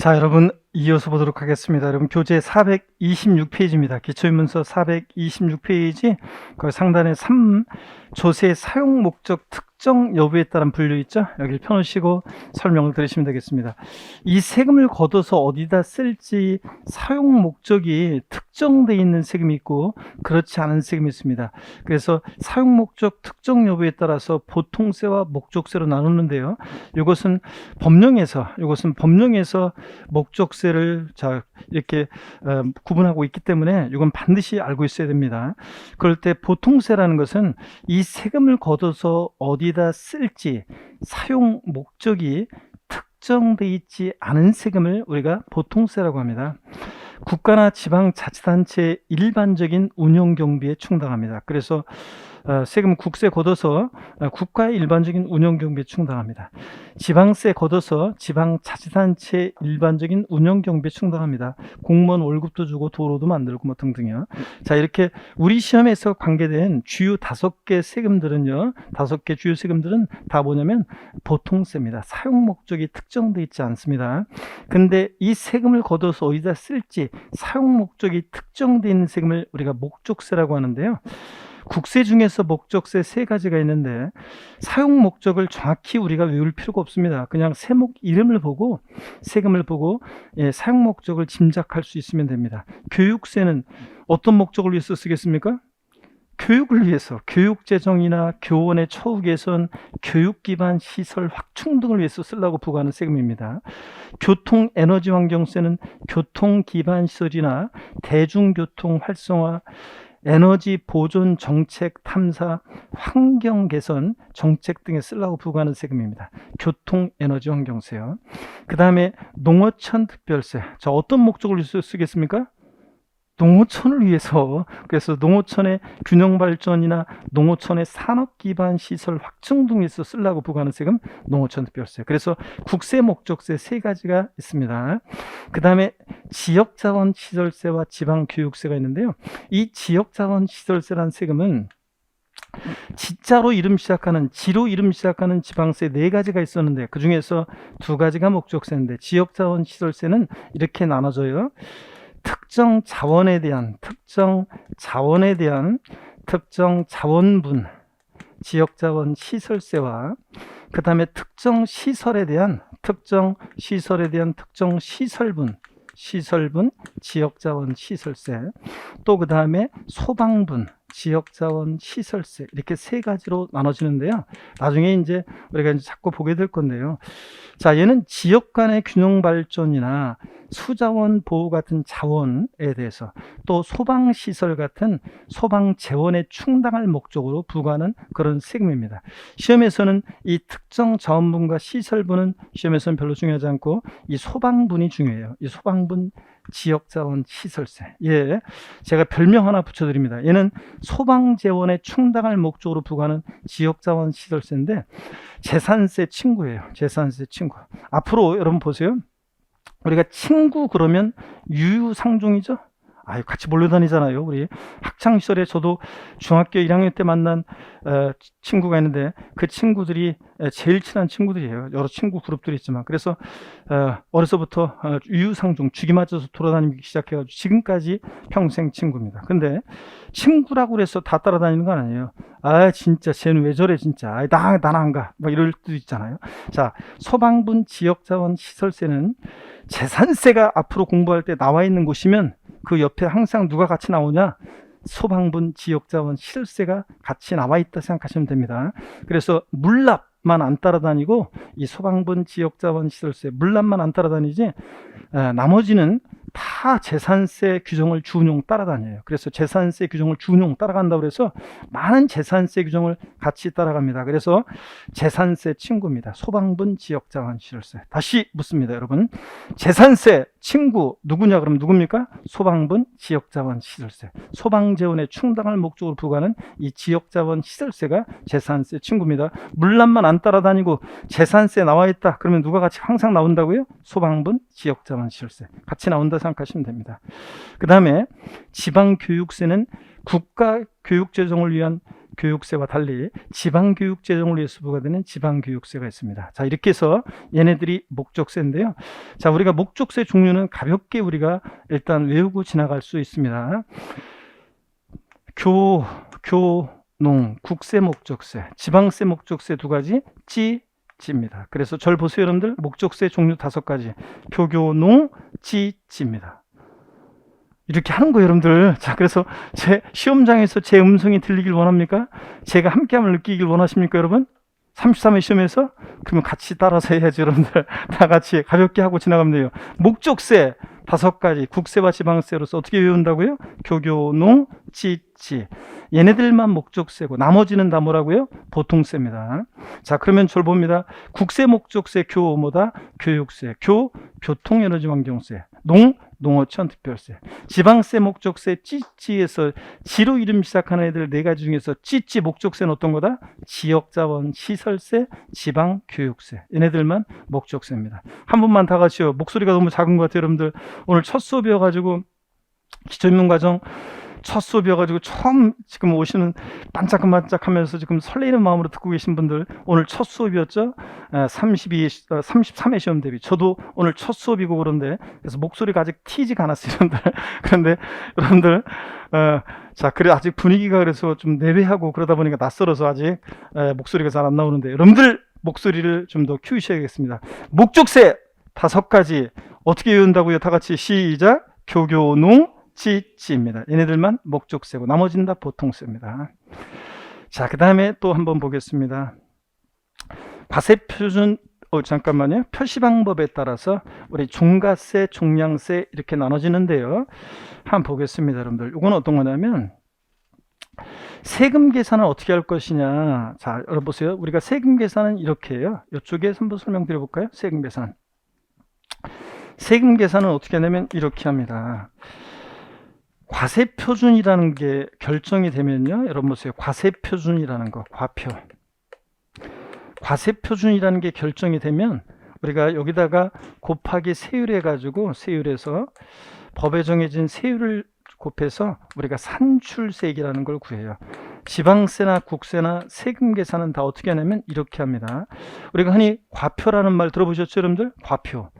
자, 여러분 이어서 보도록 하겠습니다. 여러분 교재 426페이지입니다. 기초인문서 426페이지 그 상단에 3 조세 사용 목적 특정 여부에 따른 분류 있죠? 여기를 펴놓으시고 설명을 들으시면 되겠습니다. 이 세금을 걷어서 어디다 쓸지 사용 목적이 특정되어 있는 세금이 있고 그렇지 않은 세금이 있습니다. 그래서 사용 목적 특정 여부에 따라서 보통세와 목적세로 나누는데요. 이것은 법령에서 목적세를 이렇게 구분하고 있기 때문에 이건 반드시 알고 있어야 됩니다. 그럴 때 보통세라는 것은 이 세금을 걷어서 어디다 쓸지 사용 목적이 특정되어 있지 않은 세금을 우리가 보통세라고 합니다. 국가나 지방자치단체의 일반적인 운영경비에 충당합니다. 그래서 세금 국세 걷어서 국가의 일반적인 운영경비에 충당합니다. 지방세 걷어서 지방자치단체의 일반적인 운영경비에 충당합니다. 공무원 월급도 주고 도로도 만들고 뭐 등등요. 자, 이렇게 우리 시험에서 관계된 주요 5개 세금들은요, 5개 주요 세금들은 다 뭐냐면 보통세입니다. 사용 목적이 특정되어 있지 않습니다. 근데 이 세금을 걷어서 어디다 쓸지 사용 목적이 특정되어 있는 세금을 우리가 목적세라고 하는데요. 국세 중에서 목적세 3가지가 있는데 사용 목적을 정확히 우리가 외울 필요가 없습니다. 그냥 세목 이름을 보고 세금을 보고 사용 목적을 짐작할 수 있으면 됩니다. 교육세는 어떤 목적을 위해서 쓰겠습니까? 교육을 위해서, 교육재정이나 교원의 처우 개선, 교육기반 시설 확충 등을 위해서 쓰려고 부과하는 세금입니다. 교통에너지환경세는 교통기반 시설이나 대중교통 활성화, 에너지 보존 정책 탐사, 환경 개선 정책 등에 쓰려고 부과하는 세금입니다. 교통 에너지 환경세요. 그 다음에 농어촌 특별세. 자, 어떤 목적을 위해서 쓰겠습니까? 농어촌을 위해서. 그래서 농어촌의 균형 발전이나 농어촌의 산업 기반 시설 확충 등에서 쓰려고 부과하는 세금 농어촌 특별세. 그래서 국세 목적세 3가지가 있습니다. 그 다음에 지역자원 시설세와 지방교육세가 있는데요. 이 지역자원 시설세라는 세금은 지자로 이름 시작하는, 지로 이름 시작하는 지방세 4가지가 있었는데 그 중에서 2가지가 목적세인데, 지역자원 시설세는 이렇게 나눠져요. 특정 자원에 대한 특정 자원분 지역자원 시설세와 그 다음에 특정 시설에 대한 특정 시설분 지역자원 시설세, 또 그 다음에 소방분 지역자원 시설세, 이렇게 3가지로 나눠지는데요. 나중에 이제 우리가 자꾸 보게 될 건데요. 자, 얘는 지역 간의 균형 발전이나 수자원 보호 같은 자원에 대해서, 또 소방시설 같은 소방 재원에 충당할 목적으로 부과하는 그런 세금입니다. 시험에서는 이 특정 자원분과 시설분은 시험에서는 별로 중요하지 않고 이 소방분이 중요해요. 이 소방분 지역자원 시설세. 예, 제가 별명 하나 붙여드립니다. 얘는 소방재원에 충당할 목적으로 부과하는 지역자원 시설세인데 재산세 친구예요. 재산세 친구. 앞으로 여러분 보세요. 우리가 친구 그러면 유유상종이죠. 아유, 같이 몰려다니잖아요. 우리 학창시절에 저도 중학교 1학년 때 만난 친구가 있는데 그 친구들이 제일 친한 친구들이에요. 여러 친구 그룹들이 있지만, 그래서 어려서부터 유유상종, 죽이 맞아서 돌아다니기 시작해가지고 지금까지 평생 친구입니다. 근데 친구라고 그래서 다 따라다니는 건 아니에요. 아, 진짜 쟤는 왜 저래 진짜. 아, 나는 안 가. 막 이럴 때도 있잖아요. 자, 소방분 지역자원 시설세는 재산세가 앞으로 공부할 때 나와 있는 곳이면 그 옆에 항상 누가 같이 나오냐? 소방분 지역자원 시설세가 같이 나와 있다 생각하시면 됩니다. 그래서 물납만 안 따라다니고 이 소방분 지역자원 시설세 물납만 안 따라다니지 나머지는 다 재산세 규정을 준용 따라다녀요. 그래서 재산세 규정을 준용 따라간다고 해서 많은 재산세 규정을 같이 따라갑니다. 그래서 재산세 친구입니다. 소방분 지역자원 시설세. 다시 묻습니다, 여러분. 재산세 친구 누구냐? 그럼 누굽니까? 소방분 지역자원 시설세. 소방재원에 충당할 목적으로 부과하는 이 지역자원 시설세가 재산세 친구입니다. 물납만 안 따라다니고 재산세 나와 있다. 그러면 누가 같이 항상 나온다고요? 소방분 지역자원 시설세. 같이 나온다 생각하시면 됩니다. 그 다음에 지방교육세는 국가 교육재정을 위한 교육세와 달리 지방교육재정을 위해서 부과되는 지방교육세가 있습니다. 자, 이렇게 해서 얘네들이 목적세인데요. 자, 우리가 목적세 종류는 가볍게 우리가 일단 외우고 지나갈 수 있습니다. 교농, 국세 목적세, 지방세 목적세 두 가지, 지입니다. 그래서 절 보세요, 여러분들. 목적세 종류 5가지. 교농, 지입니다. 이렇게 하는 거예요, 여러분들. 자, 그래서 제 시험장에서 제 음성이 들리길 원합니까? 제가 함께함을 느끼길 원하십니까, 여러분? 33회 시험에서? 그러면 같이 따라서 해야지, 여러분들. 다 같이 가볍게 하고 지나가면 돼요. 목적세 5가지, 국세와 지방세로서 어떻게 외운다고요? 교농, 지. 얘네들만 목적세고 나머지는 다 뭐라고요? 보통세입니다. 자, 그러면 절 봅니다. 국세 목적세 뭐다? 교육세, 교통에너지환경세, 농어촌 특별세. 지방세 목적세 찌에서 지로 이름 시작하는 애들 4가지 중에서 찌 목적세는 어떤 거다? 지역자원 시설세, 지방교육세. 얘네들만 목적세입니다. 한 번만 다 같이요. 목소리가 너무 작은 것 같아요, 여러분들. 오늘 첫 수업이어가지고 기초입문과정 첫 수업이어가지고 처음 지금 오시는 반짝반짝하면서 지금 설레이는 마음으로 듣고 계신 분들, 오늘 첫 수업이었죠. 33회 시험 대비 저도 오늘 첫 수업이고 그런데, 그래서 목소리가 아직 튀지가 않았어요, 여러분들. 그런데 여러분들 자, 그래 아직 분위기가 그래서 좀 내외하고 그러다 보니까 낯설어서 아직 목소리가 잘 안 나오는데, 여러분들 목소리를 좀 더 키우셔야겠습니다. 목적세 5가지 어떻게 외운다고요? 다 같이 시작. 교농, 지입니다. 얘네들만 목적세고 나머지는 다 보통세입니다. 자, 그 다음에 또 한번 보겠습니다. 과세표준 잠깐만요. 표시방법에 따라서 우리 종가세, 종량세 이렇게 나눠지는데요. 한번 보겠습니다, 여러분들. 이건 어떤 거냐면 세금 계산을 어떻게 할 것이냐. 자, 여러분 보세요. 우리가 세금 계산은 이렇게 해요. 이쪽에 한번 설명드려 볼까요? 세금 계산. 세금 계산은 어떻게 하냐면 이렇게 합니다. 과세표준이라는 게 결정이 되면요, 여러분 보세요. 과세표준이라는 거, 과세표준이라는 게 결정이 되면 우리가 여기다가 곱하기 세율 해가지고, 세율에서 법에 정해진 세율을 곱해서 우리가 산출세액이라는 걸 구해요. 지방세나 국세나 세금 계산은 다 어떻게 하냐면 이렇게 합니다. 우리가 흔히 과표라는 말 들어보셨죠, 여러분들? 과표.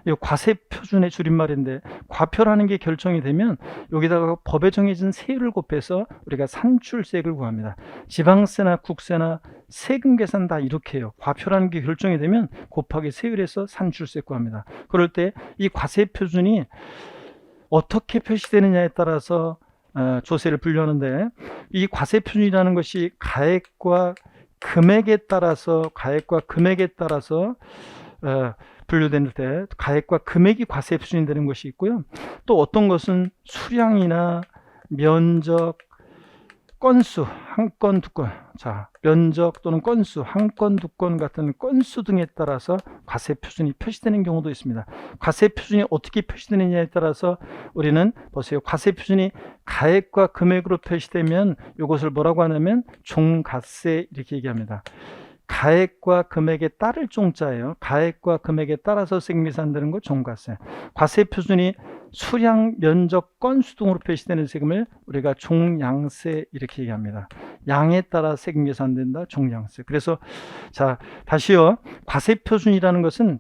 이 과세표준의 줄임말인데, 과표라는 게 결정이 되면 여기다가 법에 정해진 세율을 곱해서 우리가 산출세액을 구합니다. 지방세나 국세나 세금 계산 다 이렇게 해요. 과표라는 게 결정이 되면 곱하기 세율에서 산출세액 구합니다. 그럴 때 이 과세표준이 어떻게 표시되느냐에 따라서 조세를 분류하는데, 이 과세표준이라는 것이 가액과 금액에 따라서 분류될 때 가액과 금액이 과세표준이 되는 것이 있고요. 또 어떤 것은 수량이나 면적, 건수, 한 건, 두 건, 자, 면적 또는 건수, 한 건, 두 건 같은 건수 등에 따라서 과세표준이 표시되는 경우도 있습니다. 과세표준이 어떻게 표시되느냐에 따라서 우리는 보세요. 과세표준이 가액과 금액으로 표시되면 이것을 뭐라고 하냐면 종가세 이렇게 얘기합니다. 가액과 금액에 따를 종자예요. 가액과 금액에 따라서 세금 계산되는 거 종가세. 과세표준이 수량, 면적, 건수 등으로 표시되는 세금을 우리가 종량세 이렇게 얘기합니다. 양에 따라 세금 계산된다. 종량세. 그래서 자, 다시요. 과세표준이라는 것은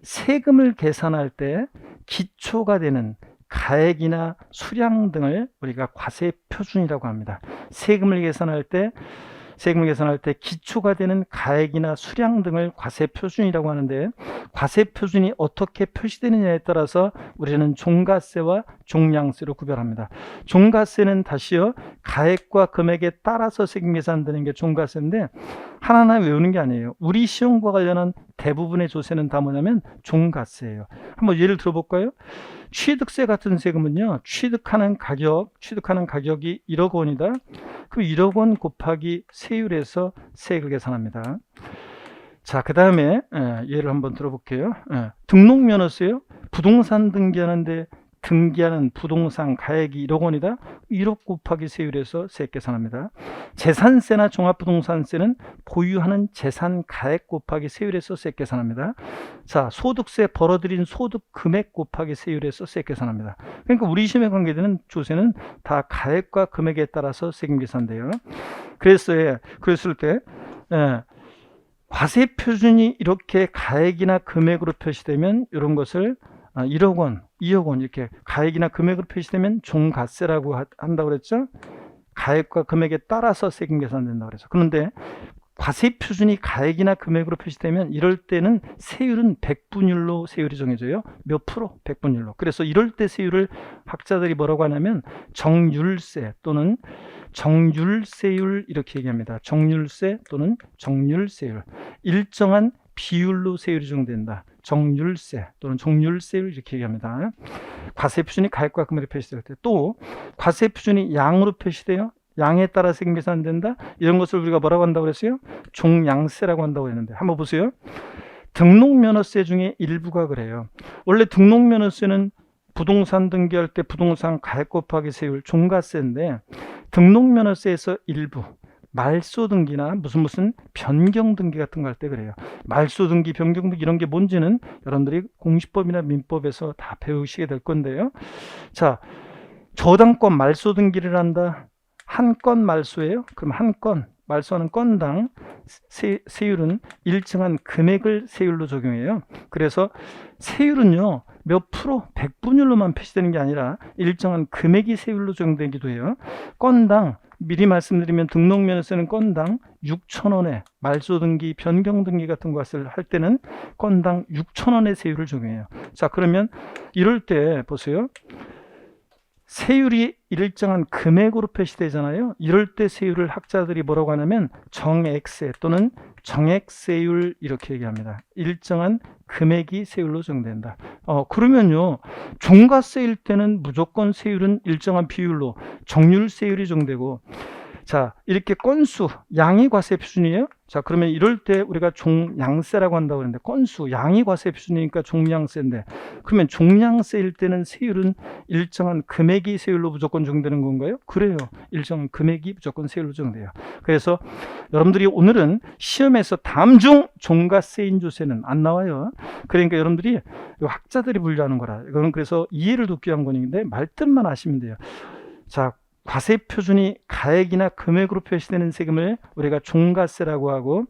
세금을 계산할 때 기초가 되는 가액이나 수량 등을 우리가 과세표준이라고 합니다. 세금을 계산할 때 기초가 되는 가액이나 수량 등을 과세표준이라고 하는데, 과세표준이 어떻게 표시되느냐에 따라서 우리는 종가세와 종량세로 구별합니다. 종가세는 다시요, 가액과 금액에 따라서 세금 계산되는 게 종가세인데, 하나하나 외우는 게 아니에요. 우리 시험과 관련한 대부분의 조세는 다 뭐냐면 종가세예요. 한번 예를 들어볼까요? 취득세 같은 세금은요, 취득하는 가격이 1억 원이다. 그럼 1억 원 곱하기 세율에서 세액을 계산합니다. 자, 그 다음에 예를 한번 들어볼게요. 등록면허세요. 부동산 등기하는데 등기하는 부동산 가액이 1억 원이다. 1억 곱하기 세율에서 세액 계산합니다. 재산세나 종합부동산세는 보유하는 재산 가액 곱하기 세율에서 세액 계산합니다. 자, 소득세 벌어들인 소득 금액 곱하기 세율에서 세액 계산합니다. 그러니까 우리 시험에 관계되는 조세는 다 가액과 금액에 따라서 세금 계산돼요. 그랬을 때 과세 표준이 이렇게 가액이나 금액으로 표시되면 이런 것을 1억 원, 2억 원 이렇게 가액이나 금액으로 표시되면 종가세라고 한다고 그랬죠. 가액과 금액에 따라서 세금 계산된다고 그래서. 그런데 과세 표준이 가액이나 금액으로 표시되면 이럴 때는 세율은 백분율로 세율이 정해져요. 몇 프로? 백분율로. 그래서 이럴 때 세율을 학자들이 뭐라고 하냐면 정률세 또는 정률세율 이렇게 얘기합니다. 정률세 또는 정률세율. 일정한 비율로 세율이 정된다. 정률세 또는 종률세율 이렇게 얘기합니다. 과세 표준이 가액과 금액으로 표시될 때, 또 과세 표준이 양으로 표시돼요. 양에 따라 세금 계산된다. 이런 것을 우리가 뭐라고 한다고 그랬어요? 종량세라고 한다고 했는데, 한번 보세요. 등록면허세 중에 일부가 그래요. 원래 등록면허세는 부동산 등기할 때 부동산 가액 곱하기 세율 종가세인데, 등록면허세에서 일부 말소 등기나 무슨 변경 등기 같은 거 할 때 그래요. 말소 등기, 변경 등기 이런 게 뭔지는 여러분들이 공시법이나 민법에서 다 배우시게 될 건데요. 자, 저당권 말소 등기를 한다. 한 건 말소예요. 그럼 한 건 말소하는 건당 세율은 일정한 금액을 세율로 적용해요. 그래서 세율은요, 몇 프로? 백분율로만 표시되는 게 아니라 일정한 금액이 세율로 적용되기도 해요. 건당, 미리 말씀드리면 등록면허세는 건당 6,000원에 말소 등기, 변경 등기 같은 것을 할 때는 건당 6,000원의 세율을 적용해요. 자, 그러면 이럴 때 보세요. 세율이 일정한 금액으로 표시되잖아요. 이럴 때 세율을 학자들이 뭐라고 하냐면 정액세 또는 정액세율 이렇게 얘기합니다. 일정한 금액이 세율로 정된다. 그러면요, 종가세일 때는 무조건 세율은 일정한 비율로 정률세율이 정되고, 자, 이렇게 건수, 양이 과세 표준이에요. 자, 그러면 이럴 때 우리가 종량세라고 한다고 그러는데, 건수, 양이 과세 표준이니까 종량세인데, 그러면 종량세일 때는 세율은 일정한 금액이 세율로 무조건 정되는 건가요? 그래요. 일정한 금액이 무조건 세율로 정돼요. 그래서 여러분들이 오늘은 시험에서 다음 중 종가세인 조세는 안 나와요. 그러니까 여러분들이 학자들이 분류하는 거라. 이거는 그래서 이해를 돕기 위한 건데 말뜻만 아시면 돼요. 자, 과세 표준이 가액이나 금액으로 표시되는 세금을 우리가 종가세라고 하고,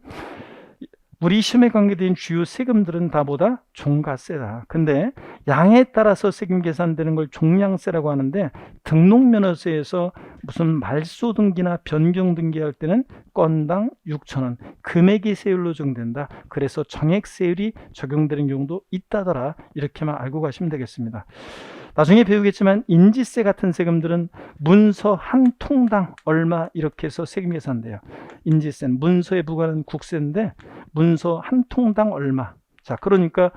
우리 시험에 관계된 주요 세금들은 다 뭐다? 종가세다. 근데 양에 따라서 세금 계산되는 걸 종량세라고 하는데, 등록면허세에서 무슨 말소 등기나 변경 등기할 때는 건당 6,000원 금액이 세율로 정된다. 그래서 정액세율이 적용되는 경우도 있다더라. 이렇게만 알고 가시면 되겠습니다. 나중에 배우겠지만 인지세 같은 세금들은 문서 한 통당 얼마 이렇게 해서 세금 계산돼요. 인지세는 문서에 부과하는 국세인데 문서 한 통당 얼마. 자, 그러니까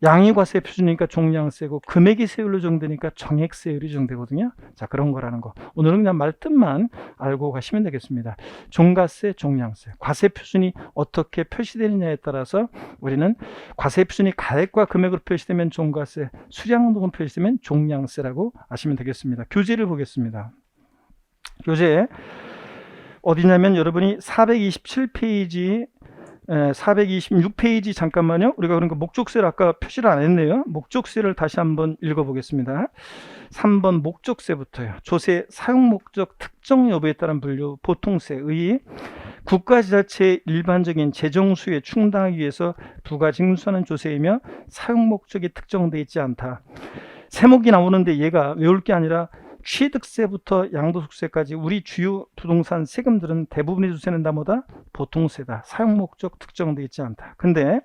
양이 과세 표준이니까 종량세고 금액이 세율로 정되니까 정액세율이 정되거든요. 자, 그런 거라는 거. 오늘은 그냥 말뜻만 알고 가시면 되겠습니다. 종가세, 종량세. 과세 표준이 어떻게 표시되느냐에 따라서 우리는 과세 표준이 가액과 금액으로 표시되면 종가세, 수량등으로 표시되면 종량세라고 아시면 되겠습니다. 교재를 보겠습니다. 교재 어디냐면 여러분이 427페이지 426페이지 잠깐만요. 우리가 그러니까 목적세를 아까 표시를 안 했네요. 목적세를 다시 한번 읽어보겠습니다. 3번 목적세부터요. 조세 사용 목적 특정 여부에 따른 분류 보통세의 국가지자체의 일반적인 재정 수요에 충당하기 위해서 부과 징수하는 조세이며 사용 목적이 특정되어 있지 않다. 세목이 나오는데 얘가 외울 게 아니라 취득세부터 양도소득세까지 우리 주요 부동산 세금들은 대부분의 조세는 다 뭐다? 보통세다. 사용 목적 특정되어 있지 않다. 근데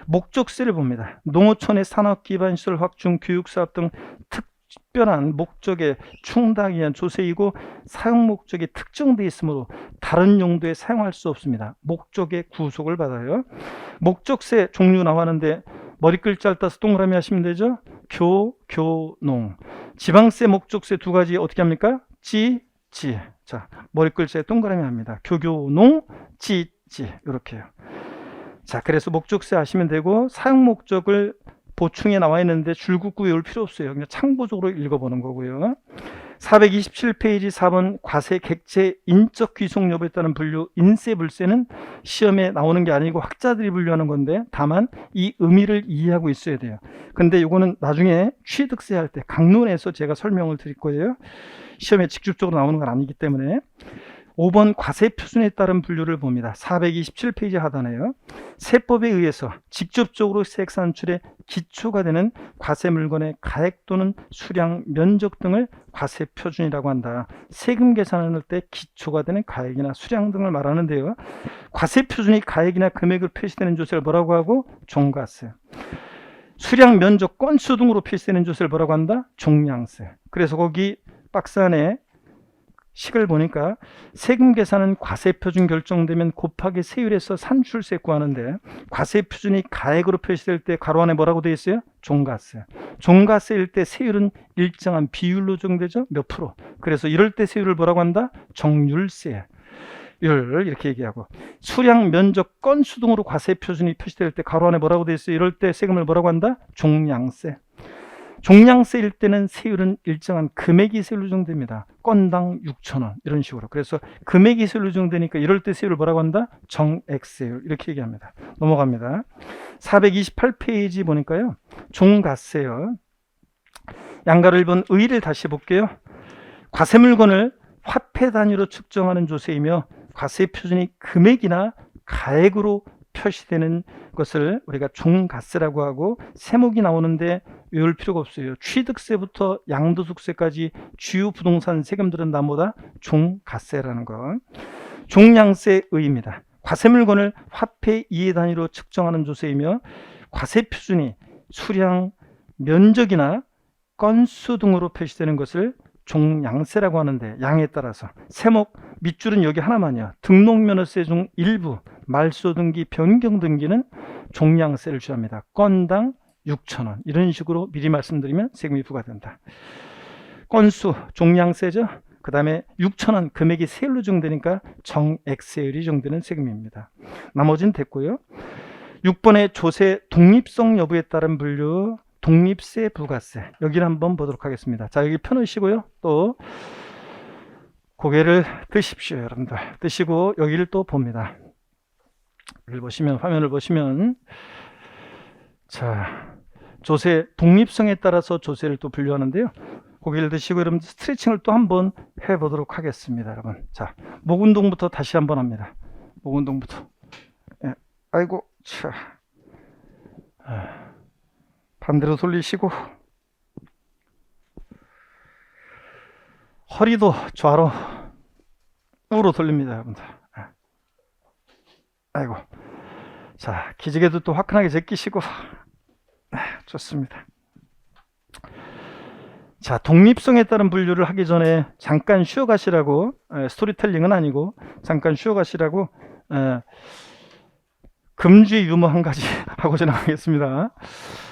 목적세를 봅니다. 농어촌의 산업기반시설 확충, 교육사업 등 특별한 목적에 충당하기 위한 조세이고 사용 목적이 특정되어 있으므로 다른 용도에 사용할 수 없습니다. 목적에 구속을 받아요. 목적세 종류 나왔는데 머리 글자를 따서 동그라미 하시면 되죠. 교농. 지방세, 목적세 두 가지 어떻게 합니까? 지. 자, 머리 글자에 동그라미 합니다. 교농, 지. 이렇게요. 자, 그래서 목적세 아시면 되고 사용 목적을 보충에 나와 있는데 줄긋고 외울 필요 없어요. 그냥 참고적으로 읽어보는 거고요. 427페이지 4번 과세 객체 인적 귀속 여부에 따른 분류 인세 불세는 시험에 나오는 게 아니고 학자들이 분류하는 건데 다만 이 의미를 이해하고 있어야 돼요. 근데 이거는 나중에 취득세 할 때 강론에서 제가 설명을 드릴 거예요. 시험에 직접적으로 나오는 건 아니기 때문에. 5번 과세 표준에 따른 분류를 봅니다. 427페이지 하단에요. 세법에 의해서 직접적으로 세액 산출의 기초가 되는 과세 물건의 가액 또는 수량, 면적 등을 과세 표준이라고 한다. 세금 계산할 때 기초가 되는 가액이나 수량 등을 말하는데요. 과세 표준이 가액이나 금액으로 표시되는 조세를 뭐라고 하고? 종가세. 수량, 면적, 건수 등으로 표시되는 조세를 뭐라고 한다? 종량세. 그래서 거기 박스 안에 식을 보니까 세금 계산은 과세표준 결정되면 곱하기 세율에서 산출세 구하는데 과세표준이 가액으로 표시될 때 가로 안에 뭐라고 되어 있어요? 종가세. 종가세일 때 세율은 일정한 비율로 정되죠? 몇 프로. 그래서 이럴 때 세율을 뭐라고 한다? 정률세. 율 이렇게 얘기하고 수량, 면적, 건수 등으로 과세표준이 표시될 때 가로 안에 뭐라고 되어 있어요? 이럴 때 세금을 뭐라고 한다? 종량세. 종량세일 때는 세율은 일정한 금액이 세율로 정됩니다. 건당 6,000원 이런 식으로. 그래서 금액이 세율로 정되니까 이럴 때 세율을 뭐라고 한다? 정액세율 이렇게 얘기합니다. 넘어갑니다. 428페이지 보니까요. 종가세요. 양가를 1번 의의를 다시 볼게요. 과세물건을 화폐 단위로 측정하는 조세이며 과세 표준이 금액이나 가액으로 표시되는 것을 우리가 종가세라고 하고 세목이 나오는데 외울 필요가 없어요. 취득세부터 양도소득세까지 주요 부동산 세금들은 나보다 종가세라는 것. 종량세 의의입니다. 과세물건을 화폐 이해 단위로 측정하는 조세이며 과세 표준이 수량, 면적이나 건수 등으로 표시되는 것을 종량세라고 하는데 양에 따라서 세목 밑줄은 여기 하나만이야. 등록면허세 중 일부 말소등기, 변경등기는 종량세를 취합니다. 건당 6,000원 이런 식으로 미리 말씀드리면 세금이 부과된다. 건수 종량세죠. 그 다음에 6,000원 금액이 세율로 정되니까 정액세율이 정되는 세금입니다. 나머지는 됐고요. 6번의 조세 독립성 여부에 따른 분류 독립세, 부가세 여기를 한번 보도록 하겠습니다. 자, 여기 펴놓으시고요. 또 고개를 드십시오. 여러분들 드시고 여기를 또 봅니다. 여기를 보시면 화면을 보시면 자, 조세 독립성에 따라서 조세를 또 분류하는데요. 고개를 드시고 여러분 스트레칭을 또 한번 해보도록 하겠습니다. 여러분 자, 목 운동부터 다시 한번 합니다. 목 운동부터. 예. 아이고 자. 반대로 돌리시고 허리도 좌로 우로 돌립니다. 여러분들. 아이고 자, 기지개도 또 화끈하게 제끼시고 좋습니다. 자, 독립성에 따른 분류를 하기 전에 잠깐 쉬어가시라고 스토리텔링은 아니고 잠깐 쉬어가시라고 금주의 유머 한 가지 하고 지나가겠습니다.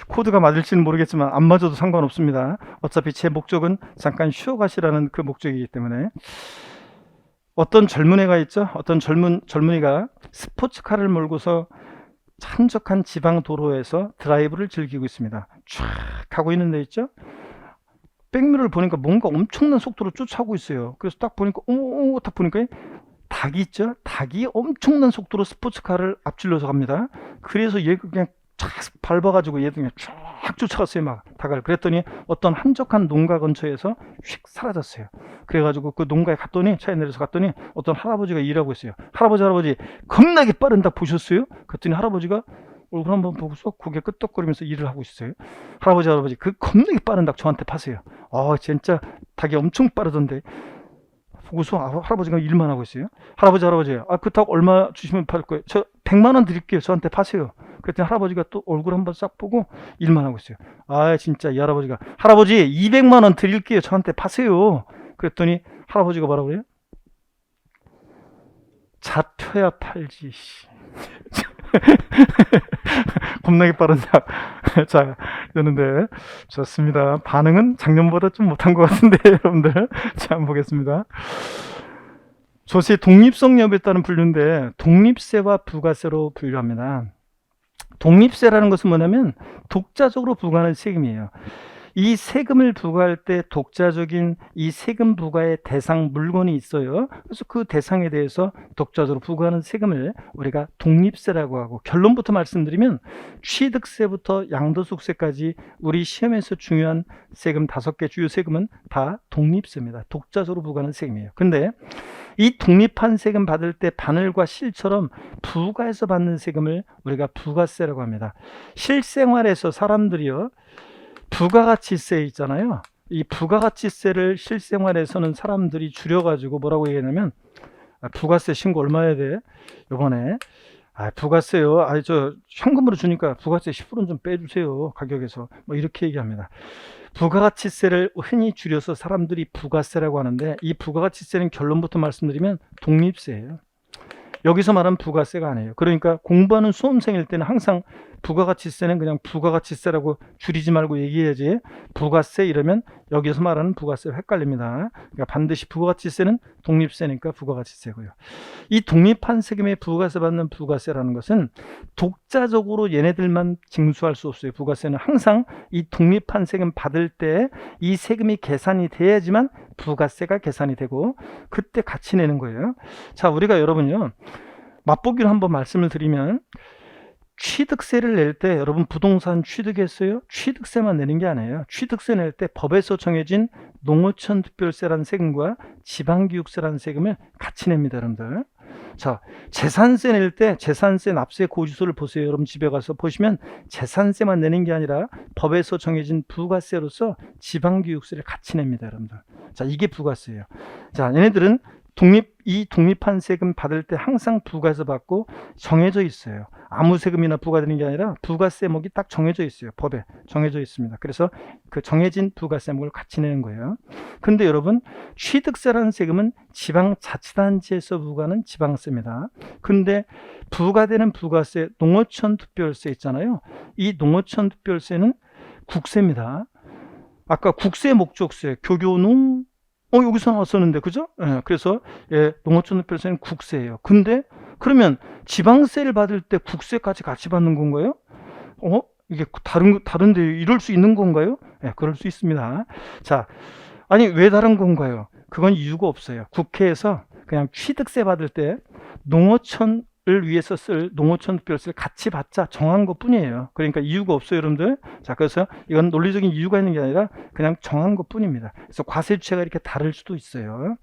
코드가 맞을지는 모르겠지만 안 맞아도 상관없습니다. 어차피 제 목적은 잠깐 쉬어가시라는 그 목적이기 때문에. 어떤 젊은 애가 있죠. 어떤 젊은이가 스포츠카를 몰고서 한적한 지방 도로에서 드라이브를 즐기고 있습니다. 쫙 가고 있는 데 있죠. 백미러를 보니까 뭔가 엄청난 속도로 쫓아오고 있어요. 그래서 딱 보니까 딱 보니까 닭이 있죠. 닭이 엄청난 속도로 스포츠카를 앞질러서 갑니다. 그래서 얘 그냥 쫙 밟아가지고 얘도 그냥 쫙 쫓아갔어요. 막 닭을. 그랬더니 어떤 한적한 농가 근처에서 휙 사라졌어요. 그래가지고 그 농가에 갔더니 차에 내려서 갔더니 어떤 할아버지가 일하고 있어요. 할아버지 겁나게 빠른 닭 보셨어요? 그랬더니 할아버지가 얼굴 한번 보고서 고개 끄덕거리면서 일을 하고 있어요. 할아버지 그 겁나게 빠른 닭 저한테 파세요. 아 진짜 닭이 엄청 빠르던데. 보고서 할아버지가 일만 하고 있어요. 할아버지 그 닭 얼마 주시면 팔 거예요? 저 100만 원 드릴게요. 저한테 파세요. 그랬더니 할아버지가 또 얼굴 한번 싹 보고 일만 하고 있어요. 아 진짜 이 할아버지가 할아버지 200만 원 드릴게요. 저한테 파세요. 그랬더니 할아버지가 뭐라고 그래요? 잡혀야 팔지. 겁나게 빠른 닭. 자, 이러는데 좋습니다. 반응은 작년보다 좀 못한 것 같은데 여러분들. 자, 한번 보겠습니다. 조세 독립성 여부에 따른 분류인데 독립세와 부가세로 분류합니다. 독립세라는 것은 뭐냐면 독자적으로 부과하는 세금이에요. 이 세금을 부과할 때 독자적인 이 세금 부과의 대상 물건이 있어요. 그래서 그 대상에 대해서 독자적으로 부과하는 세금을 우리가 독립세라고 하고, 결론부터 말씀드리면 취득세부터 양도소득세까지 우리 시험에서 중요한 세금 5개 주요 세금은 다 독립세입니다. 독자적으로 부과하는 세금이에요. 근데 이 독립한 세금 받을 때 바늘과 실처럼 부가해서 받는 세금을 우리가 부가세라고 합니다. 실생활에서 사람들이요, 부가가치세 있잖아요. 이 부가가치세를 실생활에서는 사람들이 줄여가지고 뭐라고 얘기하냐면, 부가세 신고 얼마 해야 돼? 요번에 부가세요. 저 현금으로 주니까 부가세 10%는 좀 빼주세요. 가격에서. 뭐 이렇게 얘기합니다. 부가가치세를 흔히 줄여서 사람들이 부가세라고 하는데, 이 부가가치세는 결론부터 말씀드리면 독립세예요. 여기서 말하는 부가세가 아니에요. 그러니까 공부하는 수험생일 때는 항상 부가가치세는 그냥 부가가치세라고 줄이지 말고 얘기해야지, 부가세 이러면 여기서 말하는 부가세와 헷갈립니다. 그러니까 반드시 부가가치세는 독립세니까 부가가치세고요. 이 독립한 세금에 부가세 받는 부가세라는 것은 독자적으로 얘네들만 징수할 수 없어요. 부가세는 항상 이 독립한 세금 받을 때 이 세금이 계산이 돼야지만 부가세가 계산이 되고, 그때 같이 내는 거예요. 자, 우리가 여러분요, 맛보기로 한번 말씀을 드리면, 취득세를 낼 때 여러분 부동산 취득했어요? 취득세만 내는 게 아니에요. 취득세 낼 때 법에서 정해진 농어촌 특별세라는 세금과 지방교육세라는 세금을 같이 냅니다, 여러분들. 자, 재산세 낼 때 재산세 납세 고지서를 보세요. 여러분 집에 가서 보시면 재산세만 내는 게 아니라 법에서 정해진 부가세로서 지방교육세를 같이 냅니다, 여러분들. 자, 이게 부가세예요. 자, 얘네들은 이 독립한 세금 받을 때 항상 부가세 받고 정해져 있어요. 아무 세금이나 부과되는 게 아니라 부가세목이 딱 정해져 있어요. 법에 정해져 있습니다. 그래서 그 정해진 부가세목을 같이 내는 거예요. 근데 여러분, 취득세라는 세금은 지방자치단체에서 부과하는 지방세입니다. 근데 부과되는 부가세, 농어촌 특별세 있잖아요. 이 농어촌 특별세는 국세입니다. 아까 국세, 목적세, 교교농 여기서 나왔었는데, 그죠? 그래서 농어촌 특별세는 국세예요. 근데 그러면 지방세를 받을 때 국세까지 같이 받는 건가요? 이게 다른데 이럴 수 있는 건가요? 그럴 수 있습니다. 자, 아니 왜 다른 건가요? 그건 이유가 없어요. 국회에서 그냥 취득세 받을 때 농어촌을 위해서 쓸 농어촌 특별세를 같이 받자 정한 것 뿐이에요. 그러니까 이유가 없어요, 여러분들. 자, 그래서 이건 논리적인 이유가 있는 게 아니라 그냥 정한 것 뿐입니다. 그래서 과세 주체가 이렇게 다를 수도 있어요.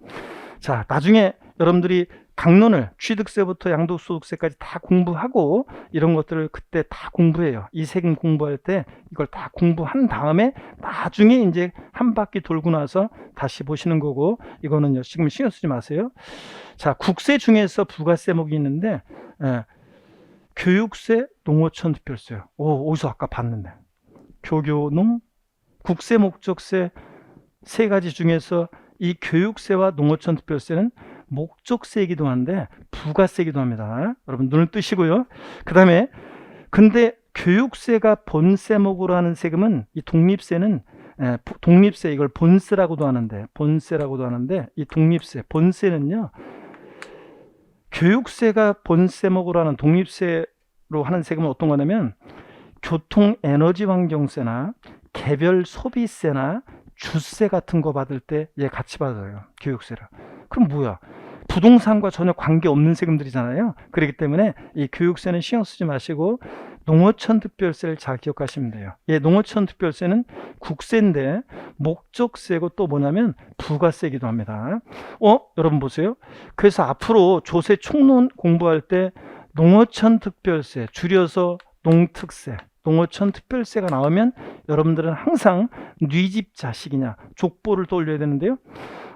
자, 나중에 여러분들이 강론을 취득세부터 양도소득세까지 다 공부하고 이런 것들을 그때 다 공부해요. 이 세금 공부할 때 이걸 다 공부한 다음에 나중에 이제 한 바퀴 돌고 나서 다시 보시는 거고, 이거는요 지금 신경 쓰지 마세요. 자, 국세 중에서 부가세목이 있는데, 교육세, 농어촌 특별세. 어디서 아까 봤는데, 교교농, 국세, 목적세 세 가지 중에서 이 교육세와 농어촌 특별세는 목적세이기도 한데 부가세이기도 합니다. 여러분 눈을 뜨시고요. 그 다음에 근데 교육세가 본세목으로 하는 세금은, 이 독립세는 독립세, 이걸 본세라고도 하는데 이 독립세, 본세는요, 교육세가 본세목으로 하는 독립세로 하는 세금은 어떤 거냐면 교통에너지환경세나 개별 소비세나 주세 같은 거 받을 때 얘 같이 받아요, 교육세를. 그럼 뭐야? 부동산과 전혀 관계없는 세금들이잖아요. 그렇기 때문에 이 교육세는 신경 쓰지 마시고 농어촌 특별세를 잘 기억하시면 돼요. 농어촌 특별세는 국세인데 목적세고 또 뭐냐면 부가세이기도 합니다. 여러분 보세요. 그래서 앞으로 조세 총론 공부할 때 농어촌 특별세, 줄여서 농특세, 농어촌 특별세가 나오면 여러분들은 항상 네 집 자식이냐, 족보를 떠올려야 되는데요.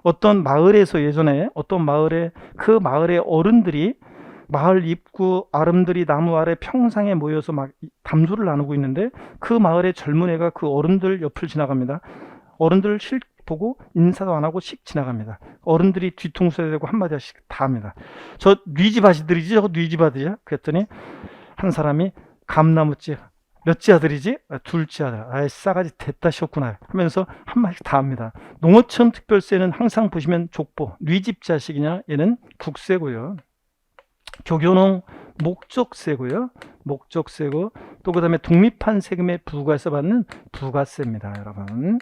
어떤 마을에서 예전에 어떤 마을에 그 마을의 어른들이 마을 입구 아름드리 나무 아래 평상에 모여서 막 담소를 나누고 있는데, 그 마을의 젊은 애가 그 어른들 옆을 지나갑니다. 어른들을 보고 인사도 안 하고 씩 지나갑니다. 어른들이 뒤통수에 대고 한마디씩 다 합니다. 저 네 집 아들이지? 저거 네 집 아들이야? 그랬더니 한 사람이 감나무집 몇째 아들이지? 둘째 아들. 싸가지 됐다 쉬었구나 하면서 한마디씩 다 합니다. 농어촌 특별세는 항상 보시면 족보, 네 집 자식이냐, 얘는 국세고요. 교교농 목적세고요. 목적세고 또 그 다음에 독립한 세금에 부과해서 받는 부가세입니다, 여러분.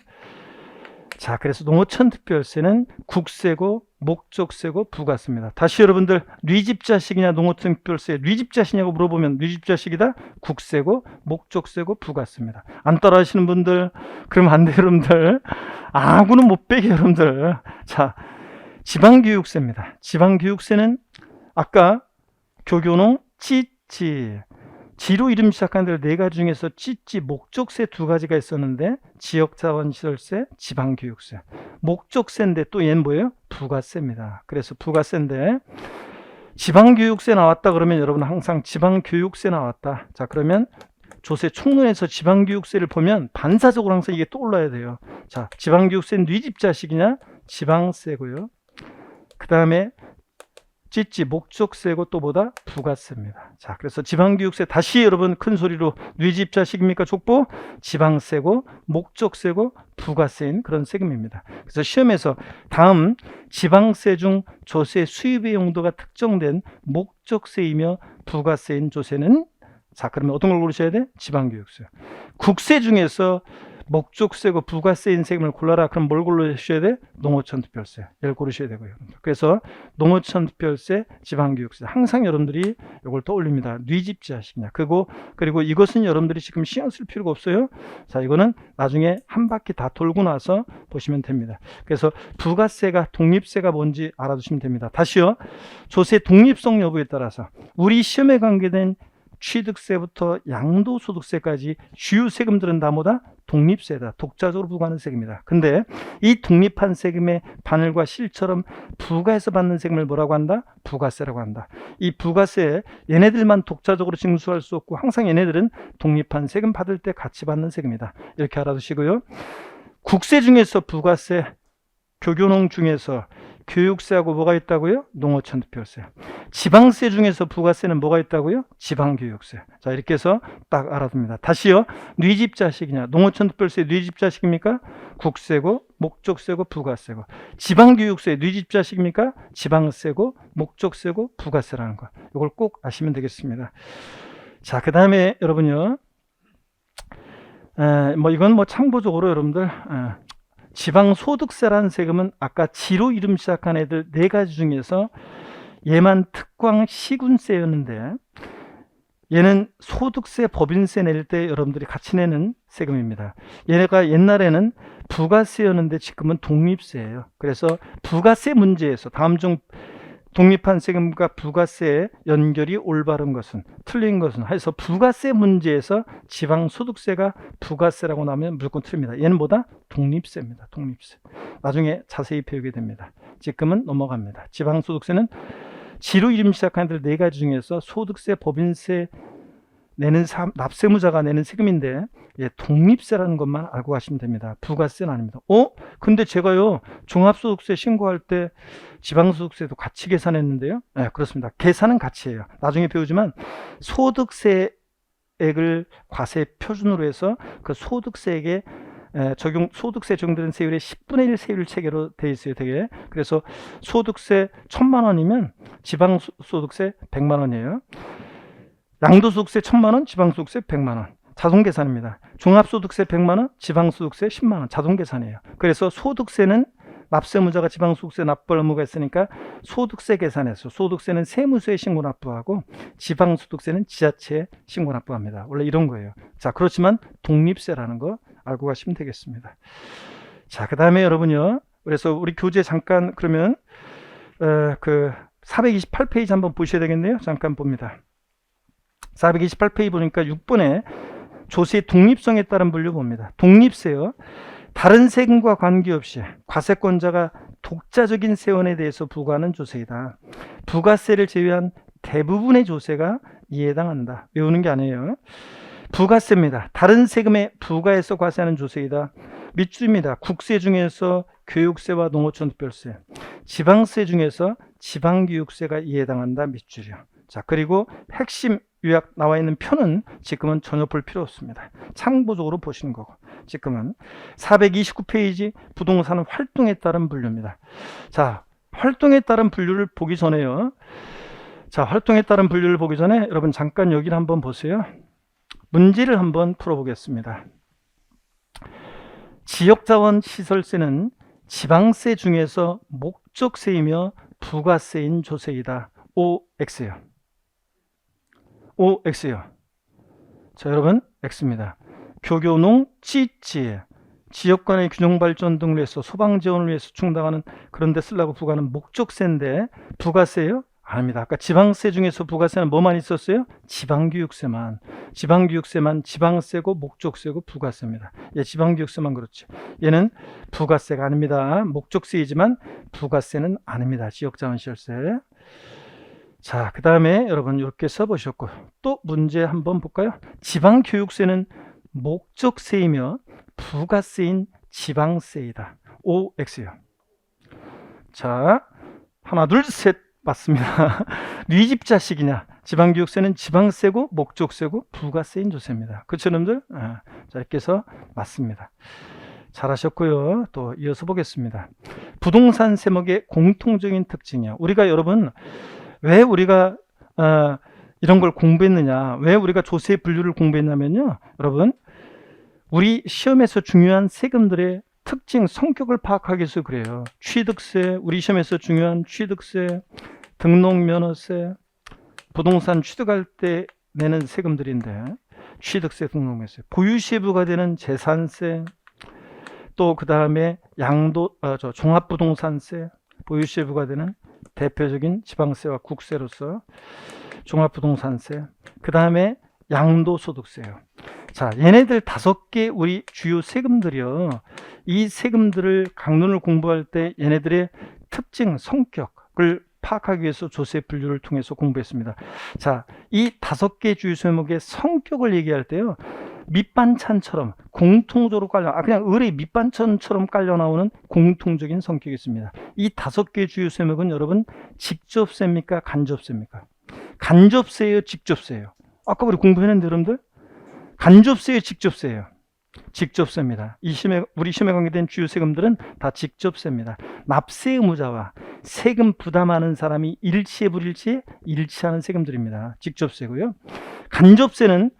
자, 그래서 농어촌특별세는 국세고 목적세고 부가세입니다. 다시 여러분들, 뉘집자식이냐 농어촌특별세, 뉘집자식이냐고 물어보면 뉘집자식이다, 국세고 목적세고 부가세입니다. 안 따라 하시는 분들, 그러면 안 돼요, 여러분들. 아무는 못 빼게, 여러분들. 자, 지방교육세입니다. 지방교육세는 아까 교교농, 찌찌, 지로 이름 시작하는 데를 네 가지 중에서 찌찌, 목적세 두 가지가 있었는데, 지역자원시설세, 지방교육세. 목적세인데 또 얘는 뭐예요? 부가세입니다. 그래서 부가세인데, 지방교육세 나왔다 그러면 여러분 항상 지방교육세 나왔다. 자, 그러면 조세 총론에서 지방교육세를 보면 반사적으로 항상 이게 떠올라야 돼요. 자, 지방교육세는 뉘집자식이냐? 지방세고요. 그 다음에 찌찌, 목적세고 또 보다 부가세입니다. 자, 그래서 지방교육세 다시 여러분 큰 소리로, 뉘집자식입니까? 족보? 지방세고 목적세고 부가세인 그런 세금입니다. 그래서 시험에서 다음 지방세 중 조세 수입의 용도가 특정된 목적세이며 부가세인 조세는, 자, 그러면 어떤 걸 고르셔야 돼? 지방교육세. 국세 중에서 목적세고 부가세인 세금을 골라라. 그럼 뭘 고르셔야 돼? 농어촌특별세. 얘를 고르셔야 되고요. 그래서 농어촌특별세, 지방교육세. 항상 여러분들이 이걸 떠올립니다. 뉘집자식이냐. 그리고 이것은 여러분들이 지금 신경 쓸 필요가 없어요. 자, 이거는 나중에 한 바퀴 다 돌고 나서 보시면 됩니다. 그래서 부가세가, 독립세가 뭔지 알아두시면 됩니다. 다시요. 조세 독립성 여부에 따라서 우리 시험에 관계된 취득세부터 양도소득세까지 주요 세금들은 다 뭐다? 독립세다. 독자적으로 부과하는 세금이다. 근데 이 독립한 세금의 바늘과 실처럼 부과해서 받는 세금을 뭐라고 한다? 부가세라고 한다. 이 부가세, 얘네들만 독자적으로 징수할 수 없고 항상 얘네들은 독립한 세금 받을 때 같이 받는 세금이다. 이렇게 알아두시고요. 국세 중에서 부가세, 교교농 중에서 교육세하고 뭐가 있다고요? 농어촌특별세. 지방세 중에서 부가세는 뭐가 있다고요? 지방교육세. 자, 이렇게 해서 딱 알아둡니다. 다시요. 뉘집자식이냐? 농어촌특별세 뉘집자식입니까? 국세고 목적세고 부가세고. 지방교육세 뉘집자식입니까? 지방세고 목적세고 부가세라는 거. 이걸 꼭 아시면 되겠습니다. 자, 그 다음에 여러분요. 이건 참고적으로 여러분들, 지방소득세라는 세금은 아까 지로 이름 시작한 애들 네 가지 중에서 얘만 특광 시군세였는데, 얘는 소득세, 법인세 낼 때 여러분들이 같이 내는 세금입니다. 얘네가 옛날에는 부가세였는데 지금은 독립세예요. 그래서 부가세 문제에서 다음 중 독립한 세금과 부가세의 연결이 올바른 것은, 틀린 것은 해서 부가세 문제에서 지방소득세가 부가세라고 나오면 무조건 틀립니다. 얘는 뭐다? 독립세입니다. 독립세. 나중에 자세히 배우게 됩니다. 지금은 넘어갑니다. 지방소득세는 지로 이름 시작하는 들 네 가지 중에서 소득세, 법인세 내는 납세무자가 내는 세금인데, 독립세라는 것만 알고 가시면 됩니다. 부가세는 아닙니다. 근데 제가요, 종합소득세 신고할 때 지방소득세도 같이 계산했는데요. 네, 그렇습니다. 계산은 같이 해요. 나중에 배우지만 소득세액을 과세 표준으로 해서 그 소득세액에 소득세 적용되는 세율의 10분의 1 세율 체계로 되어 있어요, 되게. 그래서 소득세 1,000만 원이면 지방소득세 100만 원이에요. 양도소득세 1,000만 원, 지방소득세 100만 원. 자동 계산입니다. 종합소득세 100만 원, 지방소득세 10만 원. 자동 계산이에요. 그래서 소득세는 납세무자가 지방소득세 납부할 의무가 있으니까 소득세 계산해서, 소득세는 세무서에 신고 납부하고 지방소득세는 지자체에 신고 납부합니다. 원래 이런 거예요. 자, 그렇지만 독립세라는 거 알고 가시면 되겠습니다. 자, 그 다음에 여러분요. 그래서 우리 교재 잠깐 그러면 428페이지 한번 보셔야 되겠네요. 잠깐 봅니다. 428페이지 보니까 6번에 조세의 독립성에 따른 분류 봅니다. 독립세요. 다른 세금과 관계없이 과세권자가 독자적인 세원에 대해서 부과하는 조세이다. 부가세를 제외한 대부분의 조세가 이에 해당한다. 외우는 게 아니에요. 부가세입니다. 다른 세금에 부과해서 과세하는 조세이다. 밑줄입니다. 국세 중에서 교육세와 농어촌특별세, 지방세 중에서 지방교육세가 이에 해당한다. 밑줄이요. 자, 그리고 핵심 요약 나와 있는 표는 지금은 전혀 볼 필요 없습니다. 참고적으로 보시는 거고. 지금은 429페이지 부동산은 활동에 따른 분류입니다. 자, 활동에 따른 분류를 보기 전에요. 자, 활동에 따른 분류를 보기 전에 여러분 잠깐 여기를 한번 보세요. 문제를 한번 풀어보겠습니다. 지역자원 시설세는 지방세 중에서 목적세이며 부가세인 조세이다. OX요. OX요. 자, 여러분, X입니다. 교교농, 찌찌, 지역 간의 균형 발전 등을 위해서 소방 지원을 위해서 충당하는 그런 데 쓰려고 부과하는 목적세인데 부가세요? 아닙니다. 아까 지방세 중에서 부가세는 뭐만 있었어요? 지방교육세만, 지방세고 목적세고 부가세입니다. 예, 지방교육세만 그렇죠. 얘는 부가세가 아닙니다. 목적세이지만 부가세는 아닙니다. 지역자원시설세. 자, 그 다음에 여러분 이렇게 써보셨고, 또 문제 한번 볼까요? 지방교육세는 목적세이며 부가세인 지방세이다. OX요. 자, 하나 둘 셋 맞습니다. 네 집 자식이냐? 지방교육세는 지방세고 목적세고 부가세인 조세입니다. 그렇죠, 여러분들? 자, 이렇게 해서 맞습니다. 잘하셨고요. 또 이어서 보겠습니다. 부동산 세목의 공통적인 특징이요. 우리가 여러분 왜 우리가 이런 걸 공부했느냐, 왜 우리가 조세 분류를 공부했냐면요, 여러분 우리 시험에서 중요한 세금들의 특징, 성격을 파악하기 위해서 그래요. 취득세, 우리 시험에서 중요한 취득세, 등록면허세, 부동산 취득할 때 내는 세금들인데, 취득세, 등록면허세, 보유시에 부과되는 재산세, 또 그 다음에 종합부동산세, 보유시에 부과되는 대표적인 지방세와 국세로서 종합부동산세, 그 다음에 양도소득세요. 자, 얘네들 5개 우리 주요 세금들이요. 이 세금들을 강론을 공부할 때 얘네들의 특징, 성격을 파악하기 위해서 조세 분류를 통해서 공부했습니다. 자, 이 5개 주요 세목의 성격을 얘기할 때요, 밑반찬처럼 공통적으로 그냥 의뢰 밑반찬처럼 깔려 나오는 공통적인 성격이 있습니다. 이 5개 주요 세목은 여러분 직접세입니까? 간접세입니까? 간접세예요? 직접세예요? 아까 우리 공부했는데 여러분들 간접세예요? 직접세예요? 직접세입니다. 우리 시험에 관계된 주요 세금들은 다 직접세입니다. 납세 의무자와 세금 부담하는 사람이 일치해 불일치해? 일치하는 세금들입니다. 직접세고요. 간접세는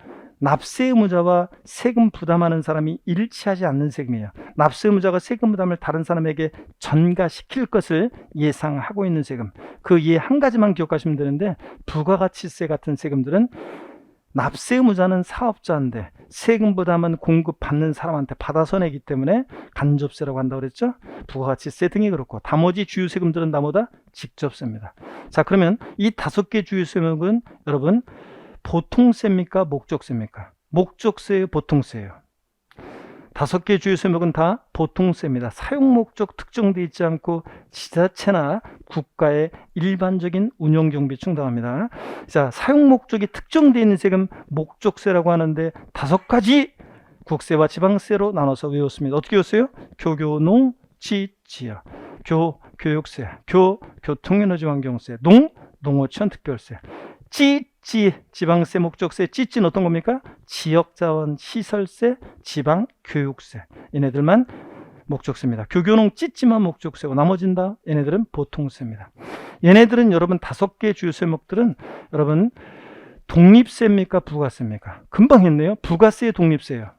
납세 의무자와 세금 부담하는 사람이 일치하지 않는 세금이에요. 납세 의무자가 세금 부담을 다른 사람에게 전가시킬 것을 예상하고 있는 세금. 그 예 한 가지만 기억하시면 되는데, 부가가치세 같은 세금들은 납세 의무자는 사업자인데 세금 부담은 공급받는 사람한테 받아서 내기 때문에 간접세라고 한다고 그랬죠. 부가가치세 등이 그렇고, 나머지 주요 세금들은 나보다 직접세입니다. 자, 그러면 이 5개 주요 세금은 여러분 보통세입니까? 목적세입니까? 목적세예요? 보통세예요? 5개 주요 세목은 다 보통세입니다. 사용 목적 특정되어 있지 않고 지자체나 국가의 일반적인 운영 경비 충당합니다. 자, 사용 목적이 특정되어 있는 세금 목적세라고 하는데 5가지 국세와 지방세로 나눠서 외웠습니다. 어떻게 외웠어요? 교교농, 지지요. 교육세, 교통에너지환경세, 농어촌 특별세, 지방세, 목적세. 찌찌는 어떤 겁니까? 지역자원 시설세, 지방교육세. 얘네들만 목적세입니다. 교교농 찌찌만 목적세고 나머지는 다 얘네들은 보통세입니다. 얘네들은 여러분 5개 주요 세목들은 여러분 독립세입니까? 부가세입니까? 금방 했네요. 부가세의 독립세예요.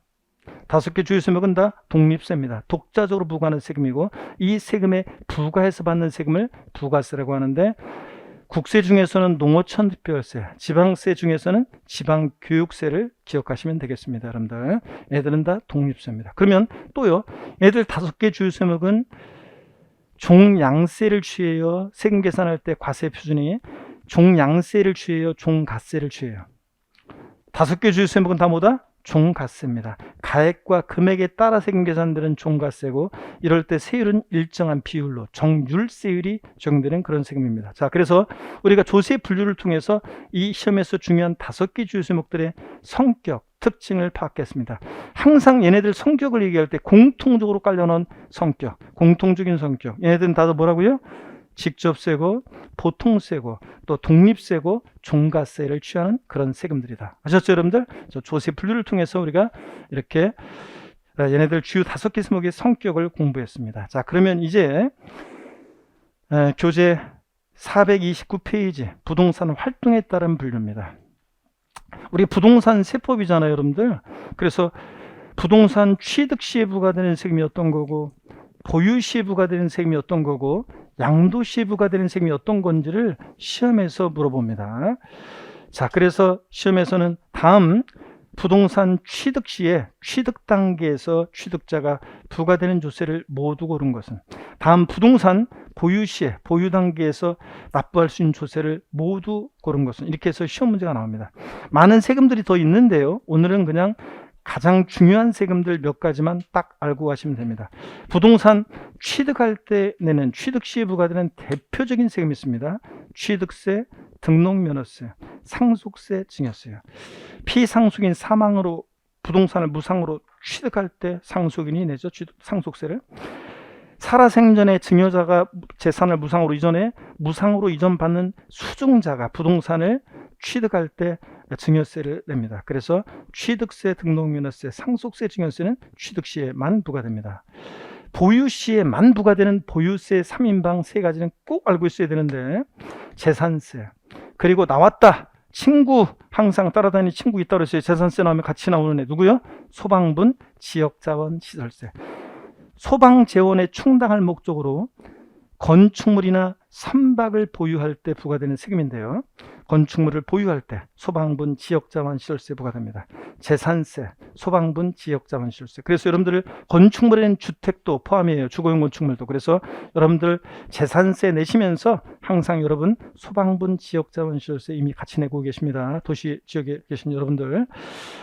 5개 주요 세목은 다 독립세입니다. 독자적으로 부과하는 세금이고, 이 세금에 부과해서 받는 세금을 부가세라고 하는데, 국세 중에서는 농어촌 특별세, 지방세 중에서는 지방교육세를 기억하시면 되겠습니다. 여러분들, 애들은 다 독립세입니다. 그러면 또요, 애들 5개 주요 세목은 종양세를 취해요. 세금 계산할 때 과세 표준이 종양세를 취해요, 종가세를 취해요. 5개 주요 세목은 다 뭐다? 종가세입니다. 가액과 금액에 따라 세금 계산되는 종가세고, 이럴 때 세율은 일정한 비율로 정율세율이 적용되는 그런 세금입니다. 자, 그래서 우리가 조세 분류를 통해서 이 시험에서 중요한 5개 주요 세목들의 성격, 특징을 파악했습니다. 항상 얘네들 성격을 얘기할 때 공통적으로 깔려놓은 성격, 공통적인 성격, 얘네들은 다 뭐라고요? 직접세고 보통세고 또 독립세고 종가세를 취하는 그런 세금들이다. 아셨죠, 여러분들? 조세 분류를 통해서 우리가 이렇게 얘네들 주요 5개 세목의 성격을 공부했습니다. 자, 그러면 이제 교재 429페이지 부동산 활동에 따른 분류입니다. 우리 부동산 세법이잖아요, 여러분들. 그래서 부동산 취득 시에 부과되는 세금이 어떤 거고, 보유 시에 부과되는 세금이 어떤 거고, 양도 시에 부과되는 세금이 어떤 건지를 시험에서 물어봅니다. 자, 그래서 시험에서는 다음 부동산 취득 시에 취득 단계에서 취득자가 부과되는 조세를 모두 고른 것은, 다음 부동산 보유 시에 보유 단계에서 납부할 수 있는 조세를 모두 고른 것은, 이렇게 해서 시험 문제가 나옵니다. 많은 세금들이 더 있는데요, 오늘은 그냥 가장 중요한 세금들 몇 가지만 딱 알고 가시면 됩니다. 부동산 취득할 때 내는 취득 시에 부과되는 대표적인 세금이 있습니다. 취득세, 등록면허세, 상속세, 증여세요. 피상속인 사망으로 부동산을 무상으로 취득할 때 상속인이 내죠, 상속세를. 살아생전에 증여자가 재산을 무상으로 이전해 무상으로 이전받는 수증자가 부동산을 취득할 때 증여세를 냅니다. 그래서 취득세, 등록면허세, 상속세, 증여세는 취득 시에만 부과됩니다. 보유 시에만 부과되는 보유세 3인방 세 가지는 꼭 알고 있어야 되는데, 재산세, 그리고 나왔다, 친구, 항상 따라다니는 친구 있다고 했어요. 재산세 나오면 같이 나오는 애 누구요? 소방분, 지역자원, 시설세. 소방재원에 충당할 목적으로 건축물이나 선박을 보유할 때 부과되는 세금인데요, 건축물을 보유할 때 소방분, 지역자원, 시설세 부과됩니다. 재산세, 소방분, 지역자원, 시설세. 그래서 여러분들 건축물에는 주택도 포함이에요, 주거용 건축물도. 그래서 여러분들 재산세 내시면서 항상 여러분 소방분, 지역자원, 시설세 이미 같이 내고 계십니다, 도시 지역에 계신 여러분들.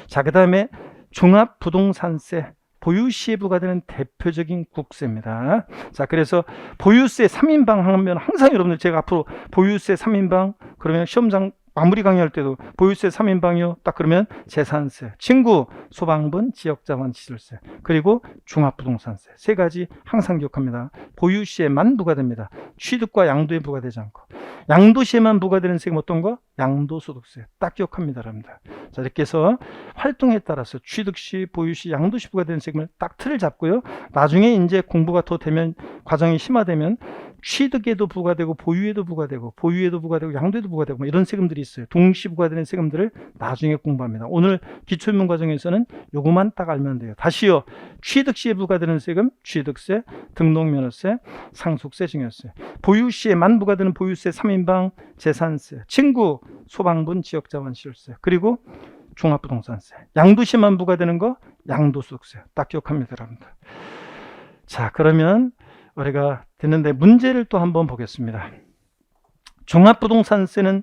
자, 그 다음에 종합부동산세, 보유 시에 부과되는 대표적인 국세입니다. 자, 그래서 보유세 3인방 하면 항상 여러분들, 제가 앞으로 보유세 3인방 그러면 시험장 마무리 강의할 때도 보유세 3인방이요 딱 그러면 재산세, 친구, 소방분, 지역자원, 시설세, 그리고 종합부동산세 세 가지 항상 기억합니다. 보유 시에만 부과됩니다. 취득과 양도에 부과되지 않고. 양도 시에만 부과되는 세금 어떤 거? 양도소득세. 딱 기억합니다, 여러분들. 자, 이렇게 해서 활동에 따라서 취득 시, 보유 시, 양도 시 부과되는 세금을 딱 틀을 잡고요, 나중에 이제 공부가 더 되면, 과정이 심화되면 취득에도 부과되고 보유에도 부과되고 보유에도 부과되고 양도에도 부과되고 뭐 이런 세금들이 있어요. 동시 부과되는 세금들을 나중에 공부합니다. 오늘 기초입문 과정에서는 요거만 딱 알면 돼요. 다시요, 취득 시에 부과되는 세금, 취득세, 등록면허세, 상속세, 증여세. 보유 시에만 부과되는 보유세 3인방, 재산세, 친구, 소방분, 지역자원, 시설세, 그리고 종합부동산세. 양도 시에만 부과되는 거 양도소득세. 딱 기억합니다, 여러분들. 자, 그러면 우리가 됐는데 문제를 또 한번 보겠습니다. 종합부동산세는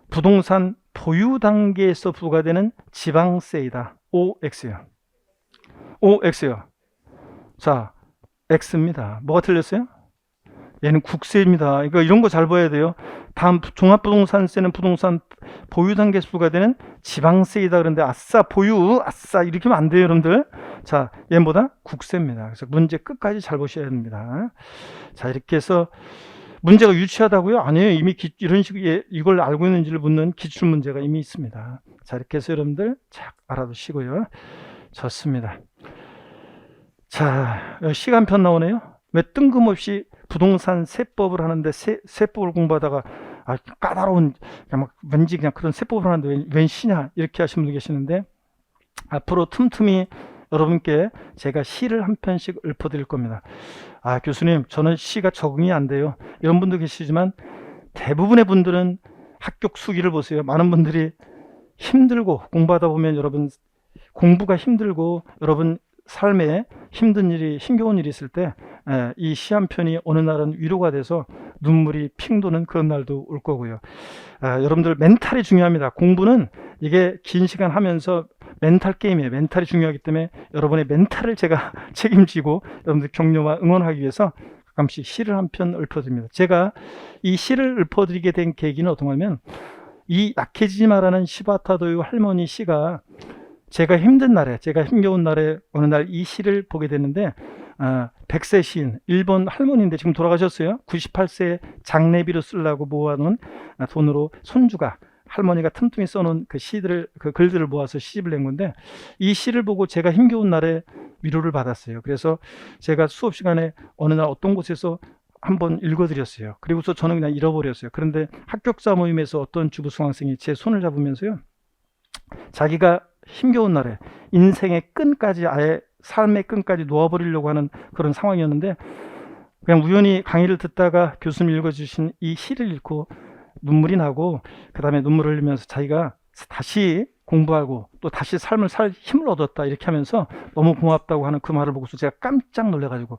부동산 보유 단계에서 부과되는 지방세이다. OX요. OX요. 자, X입니다. 뭐가 틀렸어요? 얘는 국세입니다. 그러니까 이런 거 잘 봐야 돼요. 다음 종합부동산세는 부동산 보유 단계에서 부과되는 지방세이다. 그런데 아싸 보유, 아싸 이렇게 하면 안 돼요, 여러분들. 자, 얘는 뭐다? 국세입니다. 그래서 문제 끝까지 잘 보셔야 됩니다. 자, 이렇게 해서 문제가 유치하다고요? 아니에요. 이미 이런 식의 이걸 알고 있는지를 묻는 기출 문제가 이미 있습니다. 자, 이렇게 해서 여러분들 잘 알아두시고요. 좋습니다. 자, 시간편 나오네요. 왜 뜬금없이 부동산 세법을 하는데 세법을 공부하다가 까다로운 막 왠지 그냥 그런 세법을 하는데 웬 시냐 이렇게 하시는 분들 계시는데, 앞으로 틈틈이 여러분께 제가 시를 한 편씩 읊어드릴 겁니다. 교수님 저는 시가 적응이 안 돼요, 이런 분도 계시지만 대부분의 분들은 합격 수기를 보세요. 많은 분들이 힘들고 공부하다 보면 여러분 공부가 힘들고 여러분 삶에 힘든 일이, 힘겨운 일이 있을 때 이 시 한 편이 어느 날은 위로가 돼서 눈물이 핑 도는 그런 날도 올 거고요. 여러분들 멘탈이 중요합니다. 공부는 이게 긴 시간 하면서 멘탈 게임이에요. 멘탈이 중요하기 때문에 여러분의 멘탈을 제가 책임지고 여러분들 격려와 응원하기 위해서 가끔씩 시를 한 편 읊어드립니다. 제가 이 시를 읊어드리게 된 계기는 어떤 거냐면, 이 약해지지 마라는 시바타도요 할머니 시가 제가 힘든 날에, 제가 힘겨운 날에 어느 날 이 시를 보게 됐는데, 백세 시인, 일본 할머니인데 지금 돌아가셨어요. 98세 장례비로 쓰려고 모아놓은 돈으로 손주가, 할머니가 틈틈이 써놓은 그 시들을, 그 글들을 모아서 시집을 낸 건데, 이 시를 보고 제가 힘겨운 날에 위로를 받았어요. 그래서 제가 수업 시간에 어느 날 어떤 곳에서 한번 읽어드렸어요. 그리고서 저는 그냥 잃어버렸어요. 그런데 합격자 모임에서 어떤 주부 수강생이 제 손을 잡으면서요, 자기가 힘겨운 날에 인생의 끈까지 아예 삶의 끈까지 놓아버리려고 하는 그런 상황이었는데 그냥 우연히 강의를 듣다가 교수님 읽어주신 이 시를 읽고 눈물이 나고 그 다음에 눈물을 흘리면서 자기가 다시 공부하고 또 다시 삶을 살 힘을 얻었다 이렇게 하면서 너무 고맙다고 하는 그 말을 보고서 제가 깜짝 놀래가지고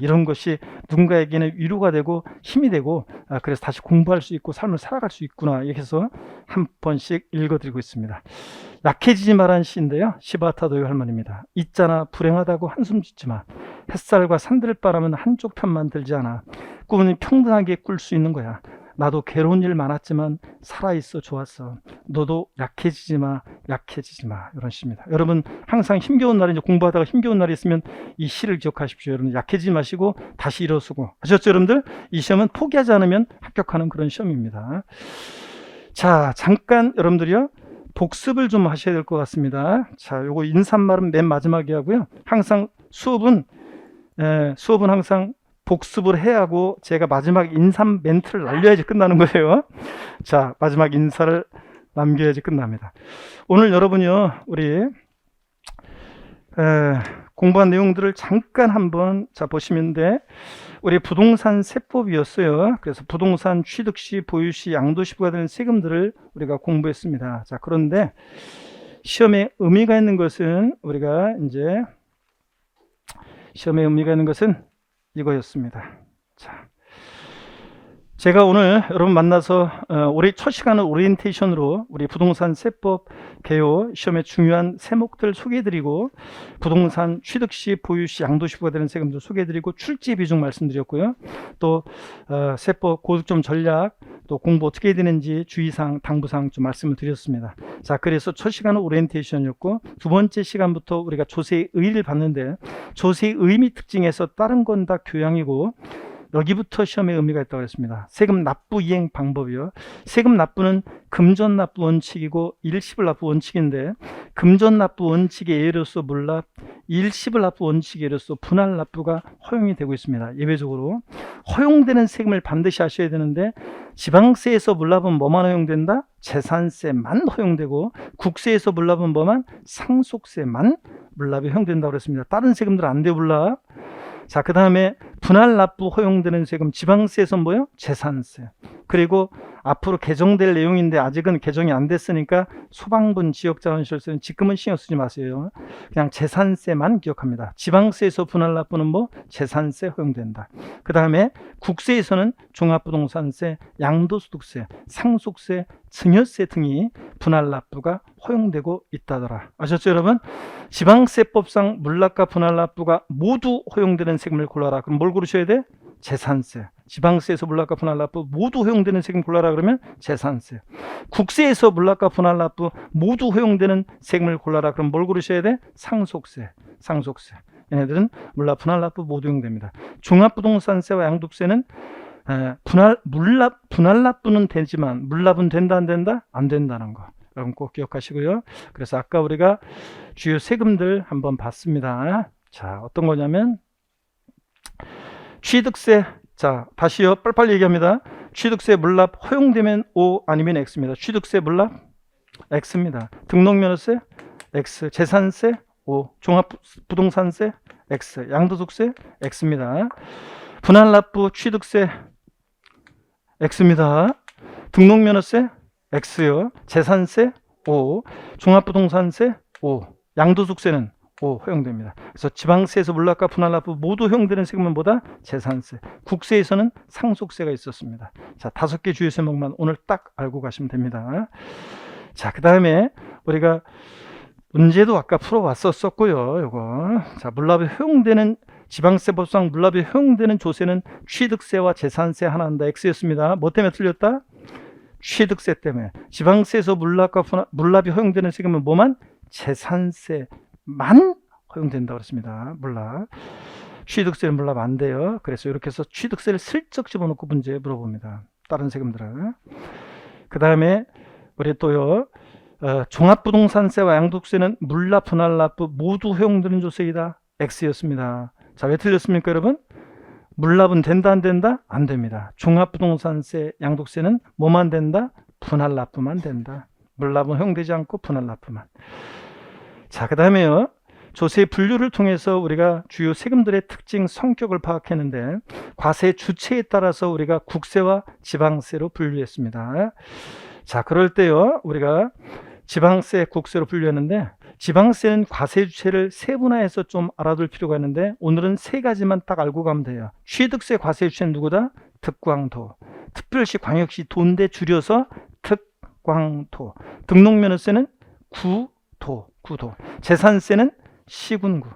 이런 것이 누군가에게는 위로가 되고 힘이 되고 그래서 다시 공부할 수 있고 삶을 살아갈 수 있구나 이렇게 해서 한 번씩 읽어드리고 있습니다. 약해지지 마라는 시인데요. 시바타 도요 할머니입니다. 있잖아 불행하다고 한숨 짓지 마. 햇살과 산들바람은 한쪽 편만 들지 않아. 꿈은 평등하게 꿀 수 있는 거야. 나도 괴로운 일 많았지만 살아있어 좋았어. 너도 약해지지 마, 약해지지 마. 이런 시입니다. 여러분 항상 힘겨운 날에 이제 공부하다가 힘겨운 날이 있으면 이 시를 기억하십시오. 여러분 약해지지 마시고 다시 일어서고. 아셨죠 여러분들? 이 시험은 포기하지 않으면 합격하는 그런 시험입니다. 자, 잠깐 여러분들이요. 복습을 좀 하셔야 될 것 같습니다. 자, 요거 인사말은 맨 마지막에 하고요. 항상 수업은 항상 복습을 해야 하고 제가 마지막 인사 멘트를 날려야지 끝나는 거예요. 자, 마지막 인사를 남겨야지 끝납니다. 오늘 여러분이요, 우리 공부한 내용들을 잠깐 한번 보시면데 우리 부동산 세법이었어요. 그래서 부동산 취득시, 보유시, 양도시 부과되는 세금들을 우리가 공부했습니다. 자, 그런데 시험에 의미가 있는 것은 우리가 이제 시험에 의미가 있는 것은 이거였습니다. 자, 제가 오늘 여러분 만나서 올해 첫 시간은 오리엔테이션으로 우리 부동산 세법 개요 시험의 중요한 세목들 소개해드리고 부동산 취득시, 보유시, 양도시 부과되는 세금들 소개해드리고 출제 비중 말씀드렸고요. 또 세법 고득점 전략 또 공부 어떻게 해야 되는지 주의사항, 당부사항 좀 말씀을 드렸습니다. 자, 그래서 첫 시간은 오리엔테이션이었고 두 번째 시간부터 우리가 조세의 의의를 봤는데 조세의 의의 및 특징에서 다른 건 다 교양이고 여기부터 시험에 의미가 있다고 했습니다. 세금 납부 이행 방법이요. 세금 납부는 금전 납부 원칙이고 일시불 납부 원칙인데 금전 납부 원칙의 예로서 물납, 일시불 납부 원칙의 예로서 분할 납부가 허용이 되고 있습니다. 예외적으로 허용되는 세금을 반드시 아셔야 되는데 지방세에서 물납은 뭐만 허용된다? 재산세만 허용되고 국세에서 물납은 뭐만? 상속세만 물납이 허용된다고 그랬습니다. 다른 세금들 안 돼 물납. 자, 그 다음에 분할 납부 허용되는 세금 지방세에서 뭐요? 재산세. 그리고 앞으로 개정될 내용인데 아직은 개정이 안 됐으니까 소방분 지역자원시설세는 지금은 신경 쓰지 마세요. 그냥 재산세만 기억합니다. 지방세에서 분할 납부는 뭐? 재산세 허용된다. 그 다음에 국세에서는 종합부동산세, 양도소득세, 상속세, 증여세 등이 분할 납부가 허용되고 있다더라. 아셨죠 여러분? 지방세법상 물납과 분할 납부가 모두 허용되는 세금을 골라라. 그럼 뭘 고르셔야 돼? 재산세. 지방세에서 물납과 분할 납부 모두 허용되는 세금 골라라 그러면 재산세. 국세에서 물납과 분할 납부 모두 허용되는 세금을 골라라 그럼 뭘 고르셔야 돼? 상속세. 상속세. 얘네들은 물납, 분할 납부 모두 허용됩니다. 종합부동산세와 양도세는 분할 납부는 되지만 물납은 된다 안 된다? 안 된다는 거. 여러분 꼭 기억하시고요. 그래서 아까 우리가 주요 세금들 한번 봤습니다. 자, 어떤 거냐면 취득세. 자, 다시요. 빨리빨리 얘기합니다. 취득세 물납 허용되면 O 아니면 X입니다. 취득세 물납 X입니다. 등록면허세 X, 재산세 O, 종합부동산세 X, 양도소득세 X입니다. 분할납부 취득세 X입니다. 등록면허세 X요. 재산세 O, 종합부동산세 O, 양도소득세는 O 허용됩니다. 그래서 지방세에서 물납과 분할납부 모두 허용되는 세금은 뭐다? 재산세. 국세에서는 상속세가 있었습니다. 자, 5개 주요 세목만 오늘 딱 알고 가시면 됩니다. 자, 그 다음에 우리가 문제도 아까 풀어왔었고요. 요거. 자, 물납이 허용되는 지방세법상 물납이 허용되는 조세는 취득세와 재산세 하나 한다. X였습니다. 뭐 때문에 틀렸다? 취득세 때문에. 지방세에서 물납이 허용되는 세금은 뭐만? 재산세만 허용된다고 그랬습니다. 물납. 취득세는 물납 안 돼요. 그래서 이렇게 해서 취득세를 슬쩍 집어넣고 문제 물어봅니다. 다른 세금들은. 그 다음에 우리 또요. 종합부동산세와 양도세는 물납, 분할납부 모두 허용되는 조세이다. X였습니다. 자, 왜 틀렸습니까, 여러분? 물납은 된다, 안 된다? 안 됩니다. 종합부동산세, 양도세는 뭐만 된다? 분할납부만 된다. 물납은 허용되지 않고 분할납부만. 자, 그 다음에요. 조세 분류를 통해서 우리가 주요 세금들의 특징, 성격을 파악했는데 과세 주체에 따라서 우리가 국세와 지방세로 분류했습니다. 자, 그럴 때요. 우리가 지방세, 국세로 분류했는데 지방세는 과세 주체를 세분화해서 좀 알아둘 필요가 있는데 오늘은 세 가지만 딱 알고 가면 돼요. 취득세 과세 주체는 누구다? 특광도. 특별시, 광역시, 도인데 줄여서 특광도. 등록면허세는 구도. 재산세는 시군구.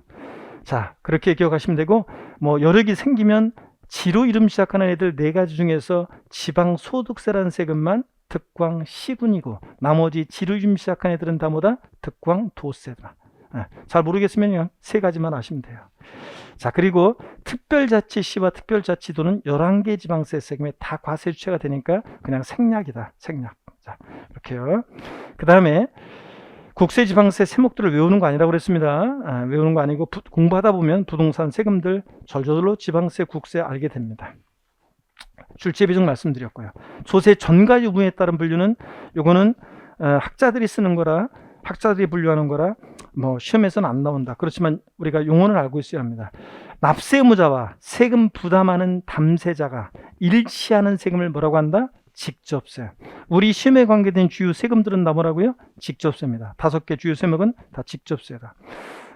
자, 그렇게 기억하시면 되고 뭐 여러 개 생기면 지로 이름 시작하는 애들 네 가지 중에서 지방소득세라는 세금만 특광 시군이고 나머지 지로 이름 시작하는 애들은 다 뭐다? 특광 도세다. 잘 모르겠으면 세 가지만 아시면 돼요. 자, 그리고 특별자치시와 특별자치도는 11개 지방세 세금에 다 과세 주체가 되니까 그냥 생략이다. 생략. 자, 이렇게요. 그 다음에 국세 지방세 세목들을 외우는 거 아니라고 그랬습니다. 외우는 거 아니고 공부하다 보면 부동산 세금들 절절로 지방세, 국세 알게 됩니다. 출제 비중 말씀드렸고요. 조세 전가 유무에 따른 분류는 요거는 학자들이 쓰는 거라 학자들이 분류하는 거라 뭐 시험에서는 안 나온다. 그렇지만 우리가 용어는 알고 있어야 합니다. 납세 의무자와 세금 부담하는 담세자가 일치하는 세금을 뭐라고 한다? 직접세. 우리 시험에 관계된 주요 세금들은 다 뭐라고요? 직접세입니다. 5개 주요 세목은 다 직접세다.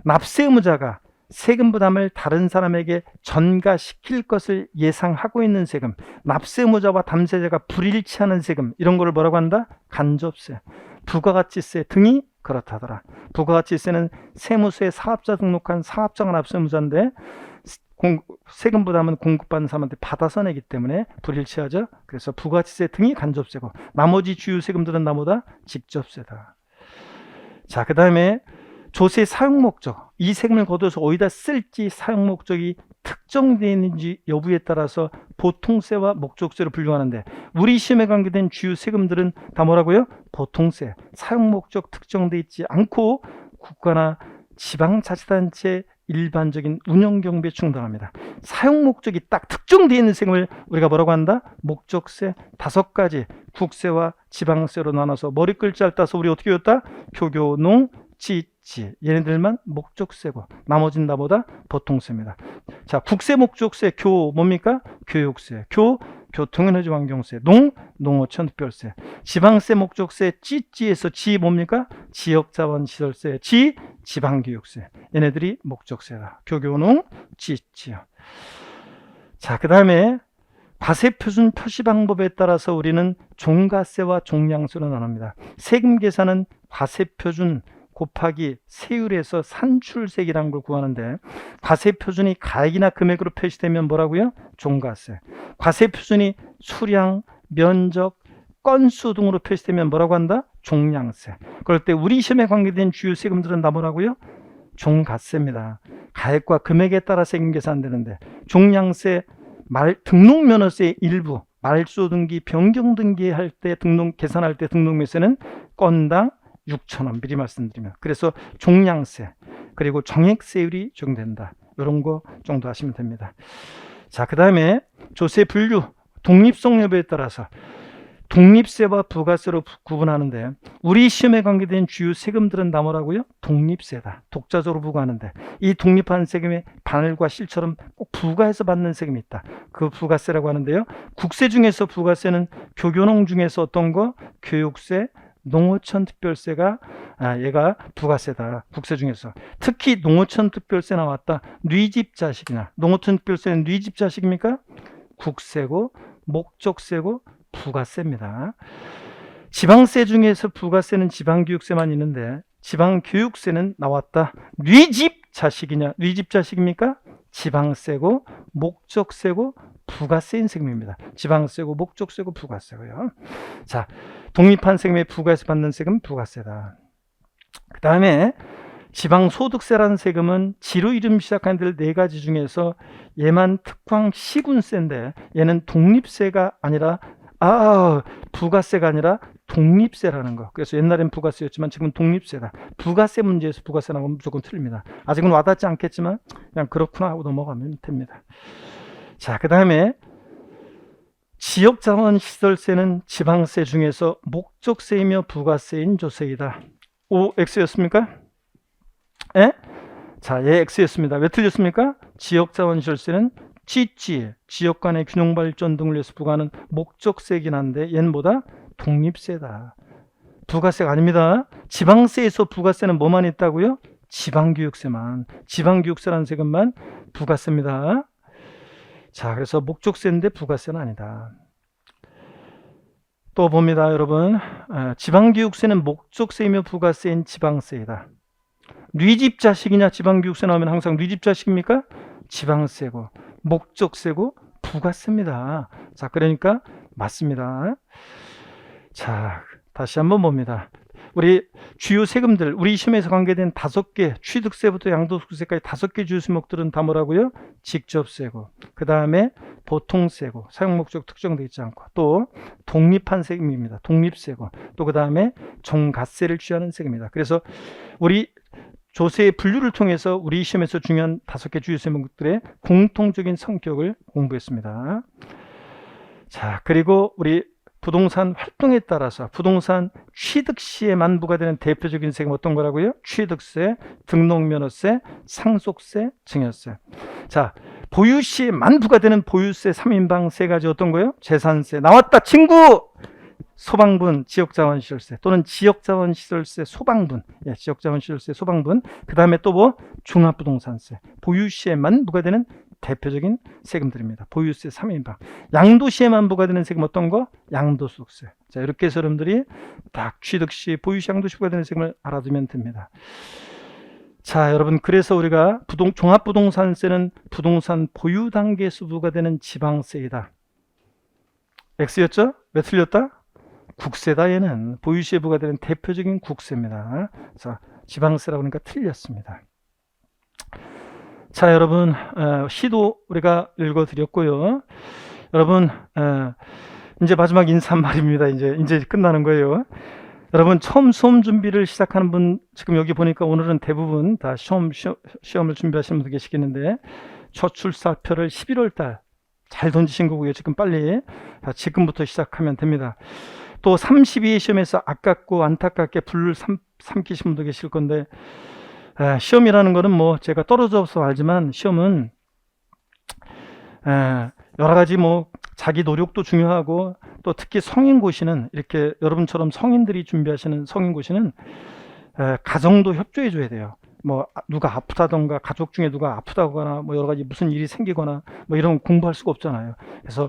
납세 의무자가 세금 부담을 다른 사람에게 전가시킬 것을 예상하고 있는 세금, 납세 의무자와 담세자가 불일치하는 세금, 이런 거를 뭐라고 한다? 간접세. 부가가치세 등이 그렇다더라. 부가가치세는 세무서에 사업자 등록한 사업자가 납세 의무자인데 세금 부담은 공급받는 사람한테 받아서 내기 때문에 불일치하죠. 그래서 부가가치세 등이 간접세고 나머지 주요 세금들은 나보다 직접세다. 자, 그 다음에 조세 사용 목적, 이 세금을 거둬서 어디다 쓸지 사용 목적이 특정되어 있는지 여부에 따라서 보통세와 목적세로 분류하는데 우리 시험에 관계된 주요 세금들은 다 뭐라고요? 보통세, 사용 목적 특정되어 있지 않고 국가나 지방자치단체 일반적인 운영경비에 충당합니다. 사용 목적이 딱 특정되어 있는 세금을 우리가 뭐라고 한다? 목적세 5가지 국세와 지방세로 나눠서 머리 글자를 따서 우리 어떻게 외웠다? 교교, 농, 지, 얘네들만 목적세고 나머지는 나보다 보통세입니다. 자, 국세 목적세 교 뭡니까? 교육세, 교통에너지환경세, 농어촌 특별세, 지방세 목적세 찌에서 지 뭡니까? 지역자원시설세, 지방교육세, 얘네들이 목적세다. 교교농, 찌요. 자, 그 다음에 과세표준 표시 방법에 따라서 우리는 종가세와 종량세로 나눕니다. 세금 계산은 과세표준 곱하기 세율에서 산출세액이라는 걸 구하는데 과세표준이 가액이나 금액으로 표시되면 뭐라고요? 종가세. 과세표준이 수량, 면적, 건수 등으로 표시되면 뭐라고 한다? 종량세. 그럴 때 우리 시험에 관계된 주요 세금들은 다 뭐라고요? 종가세입니다. 가액과 금액에 따라 세금 계산되는데 종량세, 등록면허세 일부, 말소 등기, 변경 등기할 때 계산할 때 등록면세는 건당 6,000원 미리 말씀드리면, 그래서 종량세 그리고 정액세율이 적용된다. 이런 거 정도 하시면 됩니다. 자, 그 다음에 조세 분류 독립성 여부에 따라서 독립세와 부가세로 구분하는데 우리 시험에 관계된 주요 세금들은 다 뭐라고요? 독립세다. 독자적으로 부과하는데 이 독립한 세금의 반월과 실처럼 꼭 부과해서 받는 세금이 있다. 그 부가세라고 하는데요. 국세 중에서 부가세는 교교농 중에서 어떤 거? 교육세, 농어촌 특별세가 얘가 부가세다. 국세 중에서 특히 농어촌 특별세 나왔다. 뉘집 자식이나 농어촌 특별세는 뉘집 자식입니까? 국세고 목적세고 부가세입니다. 지방세 중에서 부가세는 지방교육세만 있는데 지방교육세는 나왔다. 뉘집 자식이냐? 뉘집 자식입니까? 지방세고 목적세고 부가세인 세금입니다. 지방세고 목적세고 부가세고요. 자, 독립한 세금에 부과해서 받는 세금은 부가세다. 그 다음에 지방소득세라는 세금은 지로 이름 시작하는 데를 4가지 중에서 얘만 특광 시군세인데 얘는 독립세가 아니라 부가세가 아니라 독립세라는 거. 그래서 옛날엔 부가세였지만 지금은 독립세다. 부가세 문제에서 부가세 나오면 무조건 틀립니다. 아직은 와닿지 않겠지만 그냥 그렇구나 하고 넘어가면 됩니다. 자, 그 다음에 지역자원시설세는 지방세 중에서 목적세이며 부가세인 조세이다. O, X였습니까? 예? 자, 예, X였습니다. 왜 틀렸습니까? 지역자원시설세는 지역 간의 균형발전 등을 위해서 부과하는 목적세이긴 한데 얘는 뭐다? 독립세다. 부가세가 아닙니다. 지방세에서 부가세는 뭐만 있다고요? 지방교육세만. 지방교육세라는 세금만 부가세입니다. 자, 그래서 목적세인데 부가세는 아니다. 또 봅니다, 여러분. 지방교육세는 목적세이며 부가세인 지방세이다. 뉘집 자식이냐 지방교육세 나오면 항상 뉘집 자식입니까? 지방세고 목적세고 부가세입니다. 자, 그러니까 맞습니다. 자, 다시 한번 봅니다. 우리 주요 세금들, 우리 시험에서 관계된 5개, 취득세부터 양도소득세까지 5개 주요 세목들은 다 뭐라고요? 직접세고, 그 다음에 보통세고, 사용목적 특정되어 있지 않고, 또 독립한 세금입니다. 독립세고, 또 그 다음에 종가세를 취하는 세금입니다. 그래서 우리 조세의 분류를 통해서 우리 시험에서 중요한 5개 주요 세목들의 공통적인 성격을 공부했습니다. 자, 그리고 우리 부동산 활동에 따라서 부동산 취득 시에만 부과되는 대표적인 세금 어떤 거라고요? 취득세, 등록면허세, 상속세, 증여세. 자, 보유 시에만 부과되는 보유세 3인방 세 가지 어떤 거예요? 재산세. 나왔다 친구! 소방분, 지역자원시설세 또는 지역자원시설세 소방분, 예, 지역자원시설세 소방분. 그 다음에 또 뭐? 종합부동산세. 보유 시에만 부과되는 대표적인 세금들입니다. 보유세 3인방. 양도시에만 부과되는 세금 어떤 거? 양도소득세. 자, 이렇게 해서 여러분들이 딱 취득시, 보유시, 양도시 부과되는 세금을 알아두면 됩니다. 자, 여러분, 그래서 우리가 종합부동산세는 부동산 보유 단계에서 부과되는 지방세이다. X였죠? 왜 틀렸다? 국세다. 얘는 보유시에 부과되는 대표적인 국세입니다. 자, 지방세라고 하니까 틀렸습니다. 자, 여러분, 시도 우리가 읽어드렸고요. 여러분, 이제 마지막 인사말입니다. 이제 끝나는 거예요. 여러분, 처음 시험 준비를 시작하는 분, 지금 여기 보니까 오늘은 대부분 다 시험을 준비하시는 분들 계시겠는데, 저출사표를 11월 달 잘 던지신 거고요. 지금 빨리 지금부터 시작하면 됩니다. 또 32회 시험에서 아깝고 안타깝게 불을 삼키신 분도 계실 건데, 시험이라는 거는 뭐 제가 떨어져서 알지만 시험은 여러 가지 뭐 자기 노력도 중요하고, 또 특히 성인고시는 이렇게 여러분처럼 성인들이 준비하시는 성인고시는 가정도 협조해 줘야 돼요. 뭐 누가 아프다던가 가족 중에 누가 아프다거나 뭐 여러 가지 무슨 일이 생기거나 뭐 이런 공부할 수가 없잖아요. 그래서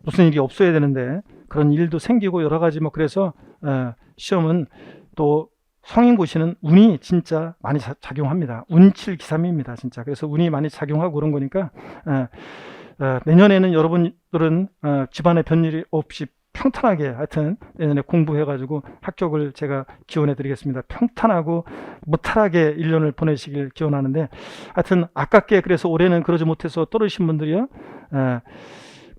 무슨 일이 없어야 되는데 그런 일도 생기고 여러 가지 뭐 그래서 시험은 또 성인고시는 운이 진짜 많이 작용합니다. 운칠기삼입니다, 진짜. 그래서 운이 많이 작용하고 그런 거니까 내년에는 여러분들은 집안에 별일이 없이 평탄하게 하여튼 내년에 공부해가지고 합격을 제가 기원해 드리겠습니다. 평탄하고 무탈하게 1년을 보내시길 기원하는데, 하여튼 아깝게 그래서 올해는 그러지 못해서 떨어지신 분들이요,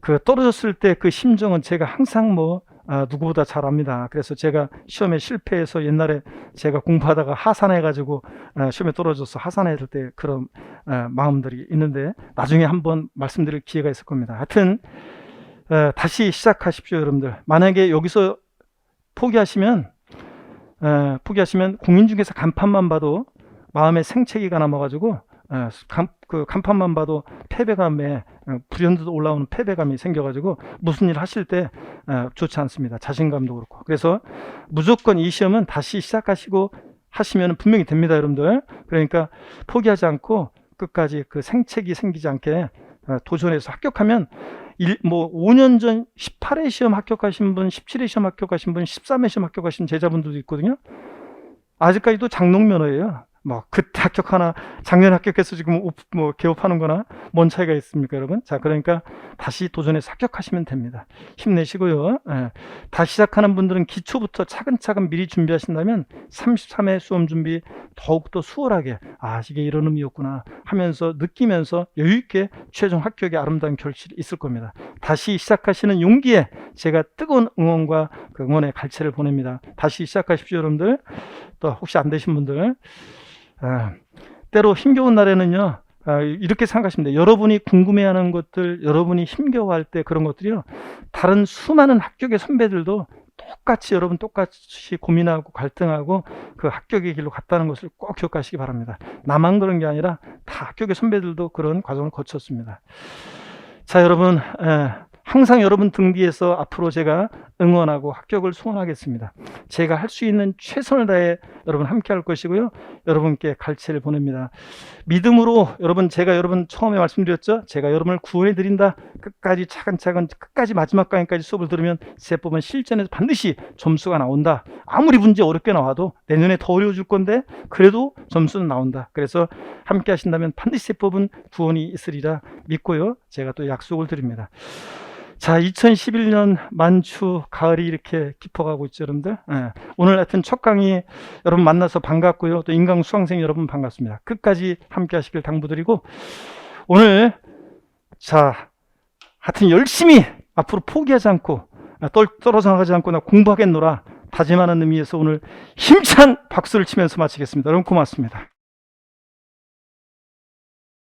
그 떨어졌을 때 그 심정은 제가 항상 뭐 누구보다 잘 압니다. 그래서 제가 시험에 실패해서 옛날에 제가 공부하다가 하산해가지고 시험에 떨어져서 하산했을 때 그런 마음들이 있는데 나중에 한번 말씀드릴 기회가 있을 겁니다. 하여튼 다시 시작하십시오, 여러분들. 만약에 여기서 포기하시면 공인 중에서 간판만 봐도 마음에 생채기가 남아가지고 그 간판만 봐도 패배감에 불현듯 올라오는 패배감이 생겨가지고 무슨 일 하실 때 좋지 않습니다. 자신감도 그렇고. 그래서 무조건 이 시험은 다시 시작하시고 하시면 분명히 됩니다, 여러분들. 그러니까 포기하지 않고 끝까지 그 생채기 생기지 않게 도전해서 합격하면 5년 전 18회 시험 합격하신 분, 17회 시험 합격하신 분, 13회 시험 합격하신 제자분들도 있거든요. 아직까지도 장롱면허예요. 뭐 그때 합격하나 작년에 합격해서 지금 뭐 개업하는 거나 뭔 차이가 있습니까, 여러분? 자, 그러니까 다시 도전해서 합격하시면 됩니다. 힘내시고요. 다시 시작하는 분들은 기초부터 차근차근 미리 준비하신다면 33회 수험 준비 더욱더 수월하게, 이게 이런 의미였구나 하면서 느끼면서 여유있게 최종 합격의 아름다운 결실이 있을 겁니다. 다시 시작하시는 용기에 제가 뜨거운 응원과 그 응원의 갈채를 보냅니다. 다시 시작하십시오, 여러분들. 또 혹시 안 되신 분들, 때로 힘겨운 날에는요, 이렇게 생각하시면 돼요. 여러분이 궁금해하는 것들, 여러분이 힘겨워할 때 그런 것들이요. 다른 수많은 합격의 선배들도 똑같이 고민하고 갈등하고 그 합격의 길로 갔다는 것을 꼭 기억하시기 바랍니다. 나만 그런 게 아니라 다 합격의 선배들도 그런 과정을 거쳤습니다. 자, 여러분, 항상 여러분 등 뒤에서 앞으로 제가 응원하고 합격을 소원하겠습니다. 제가 할 수 있는 최선을 다해 여러분 함께 할 것이고요. 여러분께 갈채를 보냅니다. 믿음으로 제가 여러분 처음에 말씀드렸죠. 제가 여러분을 구원해 드린다. 끝까지 차근차근 끝까지 마지막 강의까지 수업을 들으면 세법은 실전에서 반드시 점수가 나온다. 아무리 문제 어렵게 나와도 내년에 더 어려워질 건데 그래도 점수는 나온다. 그래서 함께 하신다면 반드시 세법은 구원이 있으리라 믿고요. 제가 또 약속을 드립니다. 자, 2011년 만추 가을이 이렇게 깊어가고 있죠, 여러분들. 오늘 하여튼 첫 강의 여러분 만나서 반갑고요. 또 인강 수강생 여러분 반갑습니다. 끝까지 함께 하시길 당부드리고, 오늘 자, 하여튼 열심히 앞으로 포기하지 않고 떨어져 나가지 않고 나 공부하겠노라 다짐하는 의미에서 오늘 힘찬 박수를 치면서 마치겠습니다. 여러분 고맙습니다.